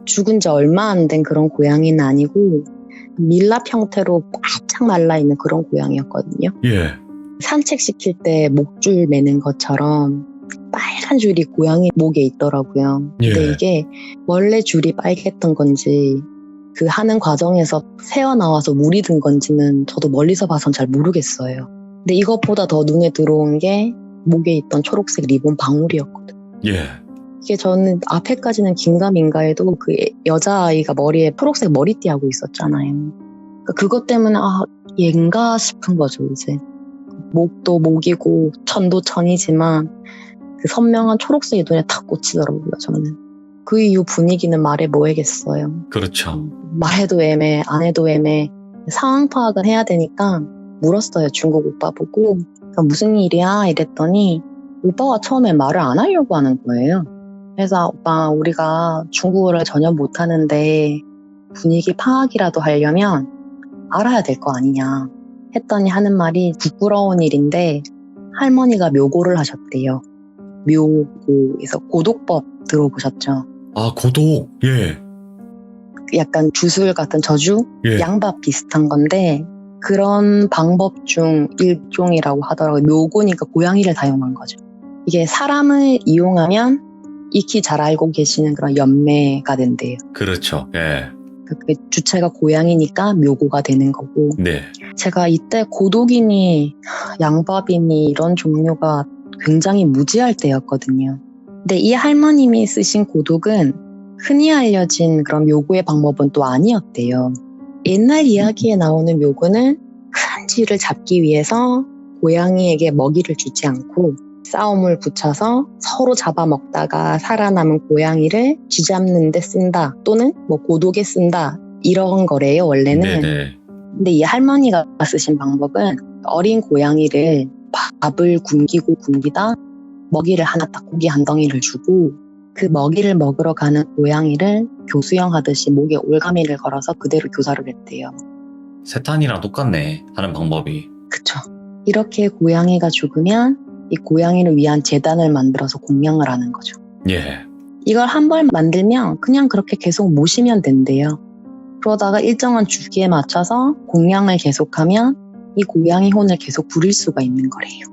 죽은 지 얼마 안 된 그런 고양이는 아니고 밀랍 형태로 바짝 말라있는 그런 고양이였거든요. 예. 산책시킬 때 목줄 매는 것처럼 빨간 줄이 고양이 목에 있더라고요. 근데 예. 이게 원래 줄이 빨갰던 건지 그 하는 과정에서 새어나와서 물이 든 건지는 저도 멀리서 봐선 잘 모르겠어요. 근데 이것보다 더 눈에 들어온 게 목에 있던 초록색 리본 방울이었거든요. 예. 이게 저는 앞에까지는 긴가민가해도 그 여자아이가 머리에 초록색 머리띠 하고 있었잖아요. 그러니까 그것 때문에 얘인가 싶은 거죠 이제. 목도 목이고 천도 천이지만 그 선명한 초록색이 눈에 탁 꽂히더라고요 저는. 그 이후 분위기는 말해 뭐하겠어요. 그렇죠. 말해도 애매 안 해도 애매. 상황 파악은 해야 되니까 물었어요 중국 오빠 보고. 그러니까 무슨 일이야 이랬더니 오빠가 처음에 말을 안 하려고 하는 거예요. 그래서 오빠 우리가 중국어를 전혀 못하는데 분위기 파악이라도 하려면 알아야 될 거 아니냐 했더니 하는 말이 부끄러운 일인데 할머니가 묘고를 하셨대요. 묘고에서 고독법 들어보셨죠? 아, 고독. 예. 약간 주술 같은 저주? 예. 양밥 비슷한 건데 그런 방법 중 일종이라고 하더라고요. 묘고니까 고양이를 사용한 거죠. 이게 사람을 이용하면 익히 잘 알고 계시는 그런 연매가 된대요. 그렇죠. 예. 그 주체가 고양이니까 묘고가 되는 거고. 네. 제가 이때 고독이니 양밥이니 이런 종류가 굉장히 무지할 때였거든요. 근데 이 할머님이 쓰신 고독은 흔히 알려진 그런 묘고의 방법은 또 아니었대요. 옛날 이야기에 나오는 묘고는 큰 쥐를 잡기 위해서 고양이에게 먹이를 주지 않고 싸움을 붙여서 서로 잡아먹다가 살아남은 고양이를 쥐잡는 데 쓴다 또는 뭐 고독에 쓴다 이런 거래요 원래는. 네네. 근데 이 할머니가 쓰신 방법은 어린 고양이를 밥을 굶기다 먹이를 하나 딱 고기 한 덩이를 주고 그 먹이를 먹으러 가는 고양이를 교수형 하듯이 목에 올가미를 걸어서 그대로 교사를 했대요. 세탄이랑 똑같네. 하는 방법이. 그쵸. 이렇게 고양이가 죽으면 이 고양이를 위한 재단을 만들어서 공양을 하는 거죠. 예. 이걸 한 번 만들면 그냥 그렇게 계속 모시면 된대요. 그러다가 일정한 주기에 맞춰서 공양을 계속하면 이 고양이 혼을 계속 부릴 수가 있는 거래요.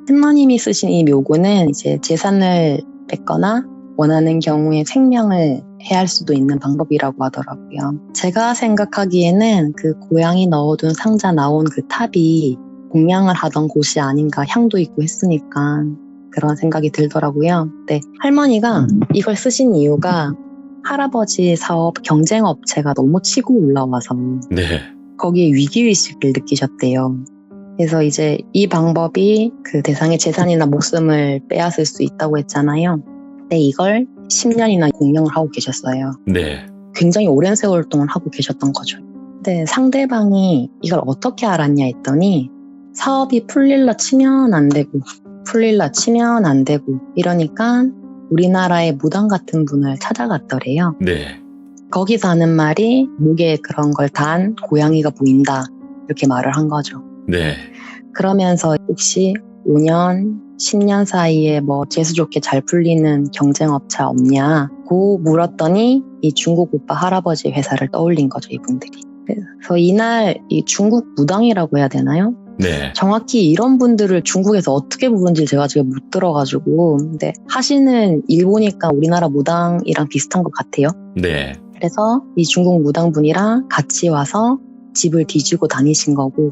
신마님이 쓰신 이 묘고는 이제 재산을 뺏거나 원하는 경우에 생명을 해할 수도 있는 방법이라고 하더라고요. 제가 생각하기에는 그 고양이 넣어둔 상자 나온 그 탑이 공양을 하던 곳이 아닌가, 향도 있고 했으니까 그런 생각이 들더라고요. 네, 할머니가 이걸 쓰신 이유가 할아버지 사업 경쟁업체가 너무 치고 올라와서 네. 거기에 위기의식을 느끼셨대요. 그래서 이제 이 방법이 그 대상의 재산이나 목숨을 빼앗을 수 있다고 했잖아요. 근데 이걸 10년이나 공양을 하고 계셨어요. 네. 굉장히 오랜 세월 동안 하고 계셨던 거죠. 근데 상대방이 이걸 어떻게 알았냐 했더니 사업이 풀릴라 치면 안 되고 풀릴라 치면 안 되고 이러니까 우리나라의 무당 같은 분을 찾아갔더래요. 네. 거기서 하는 말이 목에 그런 걸 단 고양이가 보인다 이렇게 말을 한 거죠. 네. 그러면서 혹시 5년, 10년 사이에 뭐 재수 좋게 잘 풀리는 경쟁업체 없냐고 물었더니 이 중국 오빠 할아버지 회사를 떠올린 거죠, 이분들이. 그래서 이날 이 중국 무당이라고 해야 되나요? 네. 정확히 이런 분들을 중국에서 어떻게 부른지 제가 지금 못 들어가지고, 근데 하시는 일 보니까 우리나라 무당이랑 비슷한 것 같아요. 네. 그래서 이 중국 무당분이랑 같이 와서 집을 뒤지고 다니신 거고,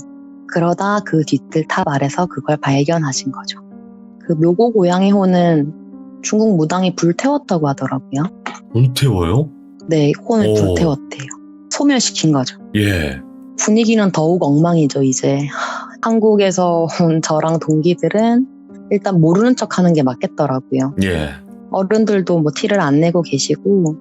그러다 그 뒤뜰 탑 아래서 그걸 발견하신 거죠. 그 묘고 고양이 호는 중국 무당이 불태웠다고 하더라고요. 불태워요? 네, 혼을 오. 불태웠대요. 소멸시킨 거죠. 예. 분위기는 더욱 엉망이죠, 이제. 한국에서 온 저랑 동기들은 일단 모르는 척 하는 게 맞겠더라고요. 예. 어른들도 뭐 티를 안 내고 계시고,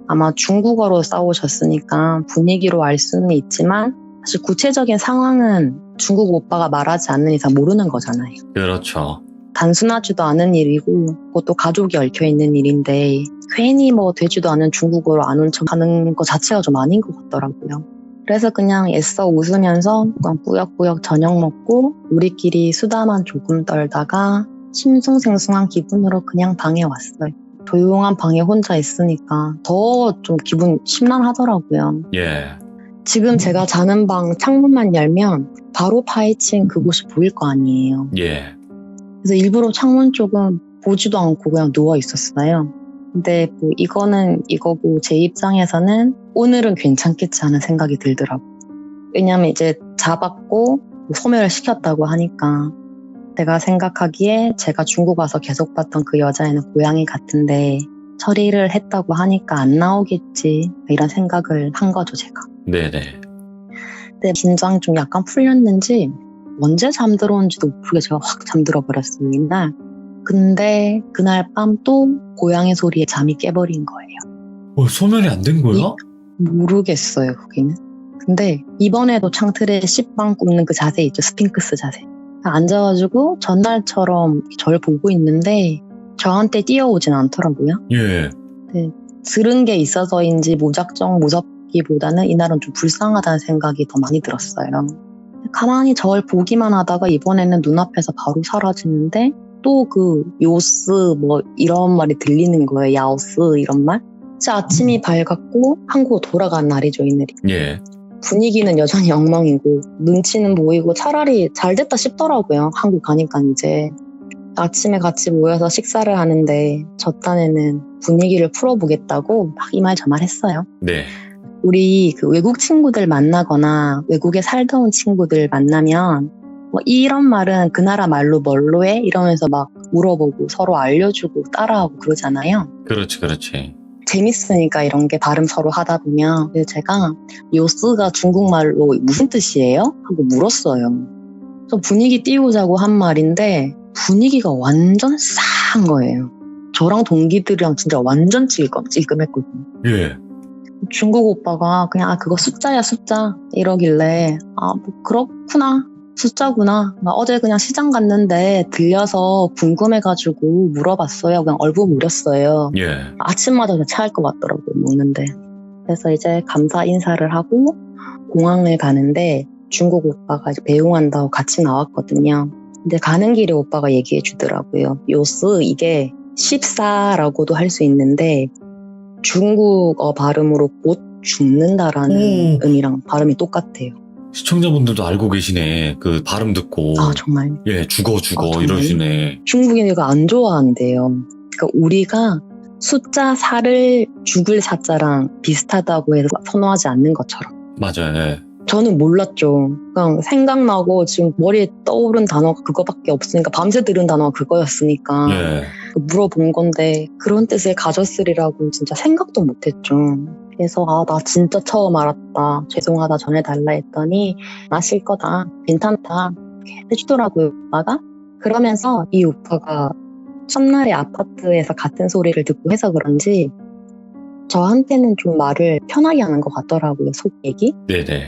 아마 중국어로 싸우셨으니까 분위기로 알 수는 있지만, 사실 구체적인 상황은 중국 오빠가 말하지 않는 이상 모르는 거잖아요. 그렇죠. 단순하지도 않은 일이고, 그것도 가족이 얽혀있는 일인데, 괜히 뭐 되지도 않은 중국어로 아는 척 하는 것 자체가 좀 아닌 것 같더라고요. 그래서 그냥 애써 웃으면서 그냥 꾸역꾸역 저녁 먹고 우리끼리 수다만 조금 떨다가 심승생숭한 기분으로 그냥 방에 왔어요. 조용한 방에 혼자 있으니까 더 좀 기분 심란하더라고요. 예. 지금 제가 자는 방 창문만 열면 바로 파헤친 그곳이 보일 거 아니에요. 예. 그래서 일부러 창문 쪽은 보지도 않고 그냥 누워 있었어요. 근데 뭐 이거는 이거고 제 입장에서는 오늘은 괜찮겠지 하는 생각이 들더라고요. 왜냐면 이제 잡았고 소멸을 시켰다고 하니까 제가 생각하기에 제가 중국 와서 계속 봤던 그 여자애는 고양이 같은데 처리를 했다고 하니까 안 나오겠지 이런 생각을 한 거죠, 제가. 네네. 근데 긴장이 좀 약간 풀렸는지 언제 잠들었는지도 모르게 제가 확 잠들어 버렸어요, 이날. 근데 그날 밤 또 고양이 소리에 잠이 깨버린 거예요. 소멸이 안 된 거야? 모르겠어요, 거기는. 근데 이번에도 창틀에 씹방 굽는 그 자세 있죠, 스핑크스 자세. 앉아가지고 전날처럼 절 보고 있는데 저한테 뛰어오진 않더라고요. 예. 들은 게 있어서인지 무섭기보다는 이날은 좀 불쌍하다는 생각이 더 많이 들었어요. 가만히 저를 보기만 하다가 이번에는 눈앞에서 바로 사라지는데 또 그 요스 뭐 이런 말이 들리는 거예요. 야오스 이런 말. 진짜 아침이 밝았고 한국으로 돌아간 날이죠, 이날이. 예. 분위기는 여전히 엉망이고 눈치는 보이고 차라리 잘 됐다 싶더라고요. 한국 가니까 이제. 아침에 같이 모여서 식사를 하는데 저 딴에는 분위기를 풀어보겠다고 막 이 말 저 말 했어요. 네. 우리 그 외국 친구들 만나거나 외국에 살다 온 친구들 만나면 뭐 이런 말은 그 나라 말로 뭘로 해? 이러면서 막 물어보고 서로 알려주고 따라하고 그러잖아요. 그렇지. 재밌으니까 이런 게 발음 서로 하다 보면. 그래서 제가 요스가 중국말로 무슨 뜻이에요? 하고 물었어요. 그래서 분위기 띄우자고 한 말인데 분위기가 완전 싸한 거예요. 저랑 동기들이랑 진짜 완전 찔끔했거든요. 예. 중국 오빠가 그냥 그거 숫자야 숫자 이러길래 뭐 그렇구나 숫자구나. 나 어제 그냥 시장 갔는데 들려서 궁금해가지고 물어봤어요. 그냥 얼버무렸어요. 예. 아침마다 체할 것 같더라고요, 먹는데. 그래서 이제 감사 인사를 하고 공항을 가는데 중국 오빠가 이제 배웅한다고 같이 나왔거든요. 근데 가는 길에 오빠가 얘기해 주더라고요. 요스 이게 14라고도 할 수 있는데 중국어 발음으로 곧 죽는다라는 의미랑 발음이 똑같아요. 시청자분들도 알고 계시네. 그 발음 듣고. 아, 정말. 예, 죽어 정말? 이러시네. 중국인이 이거 안 좋아한대요. 그러니까 우리가 숫자 4를 죽을 사자랑 비슷하다고 해서 선호하지 않는 것처럼. 맞아요. 예. 저는 몰랐죠. 그냥 생각나고 지금 머리에 떠오른 단어가 그거밖에 없으니까 밤새 들은 단어가 그거였으니까 예. 물어본 건데 그런 뜻을 가졌으리라고 진짜 생각도 못했죠. 그래서 나 진짜 처음 알았다. 죄송하다 전해달라 했더니 마실 거다. 괜찮다. 이렇게 해주더라고요, 오빠가. 그러면서 이 오빠가 첫날에 아파트에서 같은 소리를 듣고 해서 그런지 저한테는 좀 말을 편하게 하는 것 같더라고요, 속 얘기. 네네.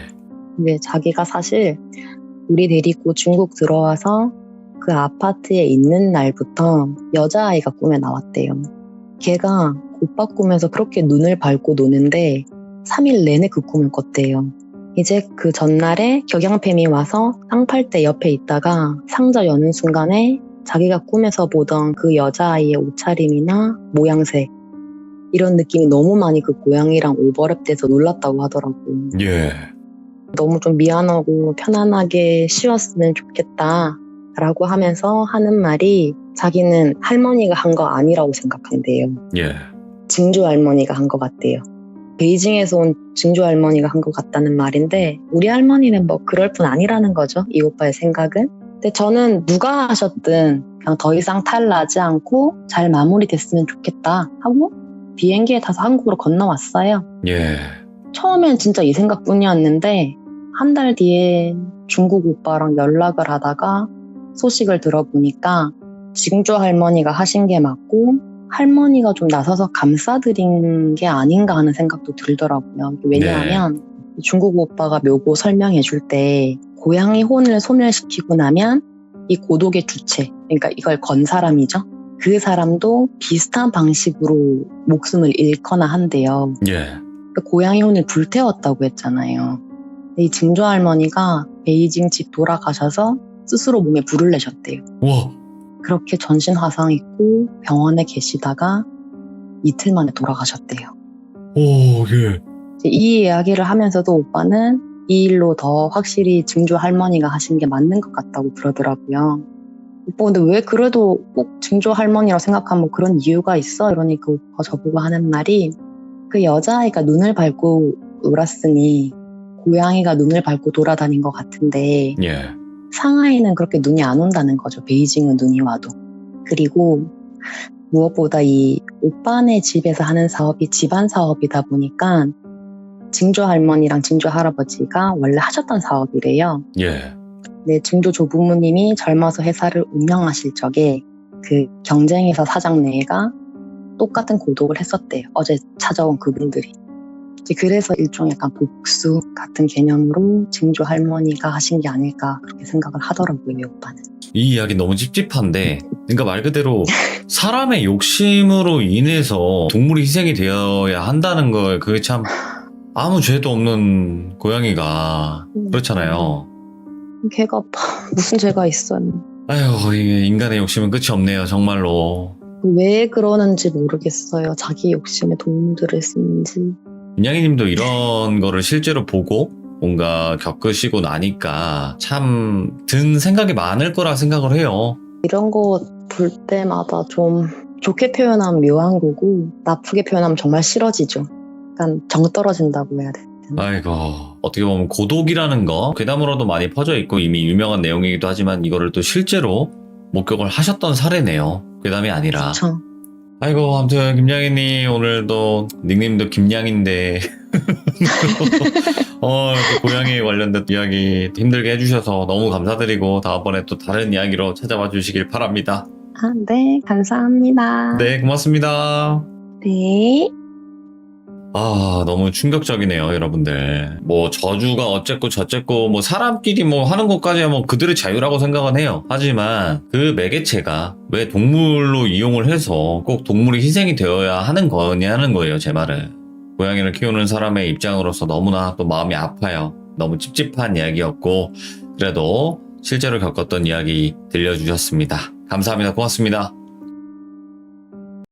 근데 자기가 사실 우리 데리고 중국 들어와서 그 아파트에 있는 날부터 여자아이가 꿈에 나왔대요. 걔가 오빠 꿈에서 그렇게 눈을 밟고 노는데 3일 내내 그 꿈을 꿨대요. 이제 그 전날에 격양팸이 와서 쌍팔대 옆에 있다가 상자 여는 순간에 자기가 꿈에서 보던 그 여자아이의 옷차림이나 모양새 이런 느낌이 너무 많이 그 고양이랑 오버랩돼서 놀랐다고 하더라고요. 예. 너무 좀 미안하고 편안하게 쉬었으면 좋겠다 라고 하면서 하는 말이 자기는 할머니가 한 거 아니라고 생각한대요. 예. 증조 할머니가 한 것 같대요. 베이징에서 온 증조 할머니가 한 것 같다는 말인데 우리 할머니는 뭐 그럴 뿐 아니라는 거죠. 이 오빠의 생각은. 근데 저는 누가 하셨든 그냥 더 이상 탈 나지 않고 잘 마무리됐으면 좋겠다 하고 비행기에 타서 한국으로 건너왔어요. 예. 처음엔 진짜 이 생각뿐이었는데 한 달 뒤에 중국 오빠랑 연락을 하다가 소식을 들어보니까 증조 할머니가 하신 게 맞고 할머니가 좀 나서서 감싸드린 게 아닌가 하는 생각도 들더라고요. 왜냐하면 중국 오빠가 묘고 설명해 줄 때 고양이 혼을 소멸시키고 나면 이 고독의 주체, 그러니까 이걸 건 사람이죠. 그 사람도 비슷한 방식으로 목숨을 잃거나 한대요. 예. 고양이 혼을 불태웠다고 했잖아요. 이 증조 할머니가 베이징 집 돌아가셔서 스스로 몸에 불을 내셨대요. 와. 그렇게 전신 화상 있고 병원에 계시다가 이틀 만에 돌아가셨대요. 오, 예. 이제 이 이야기를 하면서도 오빠는 이 일로 더 확실히 증조 할머니가 하신 게 맞는 것 같다고 그러더라고요. 오빠 근데 왜 그래도 꼭 증조 할머니라고 생각하면 그런 이유가 있어? 이러니까 오빠가 저보고 하는 말이 그 여자아이가 눈을 밟고 놀았으니 고양이가 눈을 밟고 돌아다닌 것 같은데 예. 상하이는 그렇게 눈이 안 온다는 거죠. 베이징은 눈이 와도. 그리고 무엇보다 이 오빠네 집에서 하는 사업이 집안 사업이다 보니까 증조 할머니랑 증조 할아버지가 원래 하셨던 사업이래요. 예. 네, 증조 조부모님이 젊어서 회사를 운영하실 적에 그 경쟁회사 사장네가 똑같은 고독을 했었대요. 어제 찾아온 그분들이. 이제 그래서 일종의 약간 복수 같은 개념으로 증조 할머니가 하신 게 아닐까 그렇게 생각을 하더라고요, 이 오빠는. 이 이야기 너무 찝찝한데, 그러니까 말 그대로 사람의 욕심으로 인해서 동물이 희생이 되어야 한다는 걸 그게 참 아무 죄도 없는 고양이가 그렇잖아요. 걔가 무슨 죄가 있어요. 아휴, 이게 인간의 욕심은 끝이 없네요, 정말로. 왜 그러는지 모르겠어요. 자기 욕심에 동물들을 쓰는지. 윤양이님도 이런 거를 실제로 보고 뭔가 겪으시고 나니까 참 든 생각이 많을 거라 생각을 해요. 이런 거 볼 때마다 좀 좋게 표현하면 묘한 거고 나쁘게 표현하면 정말 싫어지죠. 약간 정 떨어진다고 해야 되나. 아이고, 어떻게 보면 고독이라는 거 괴담으로도 많이 퍼져 있고 이미 유명한 내용이기도 하지만 이거를 또 실제로 목격을 하셨던 사례네요. 괴담이 아니라. 그쵸. 아이고, 아무튼 김양이님 오늘도 닉네임도 김양인데 또 고양이 관련된 이야기 힘들게 해주셔서 너무 감사드리고 다음번에 또 다른 이야기로 찾아와 주시길 바랍니다. 네, 감사합니다. 네, 고맙습니다. 네. 너무 충격적이네요, 여러분들. 뭐, 저주가 어쨌고 저쨌고, 뭐, 사람끼리 뭐 하는 것까지야 뭐 그들의 자유라고 생각은 해요. 하지만 그 매개체가 왜 동물로 이용을 해서 꼭 동물이 희생이 되어야 하는 거냐는 거예요, 제 말은. 고양이를 키우는 사람의 입장으로서 너무나 또 마음이 아파요. 너무 찝찝한 이야기였고, 그래도 실제로 겪었던 이야기 들려주셨습니다. 감사합니다. 고맙습니다.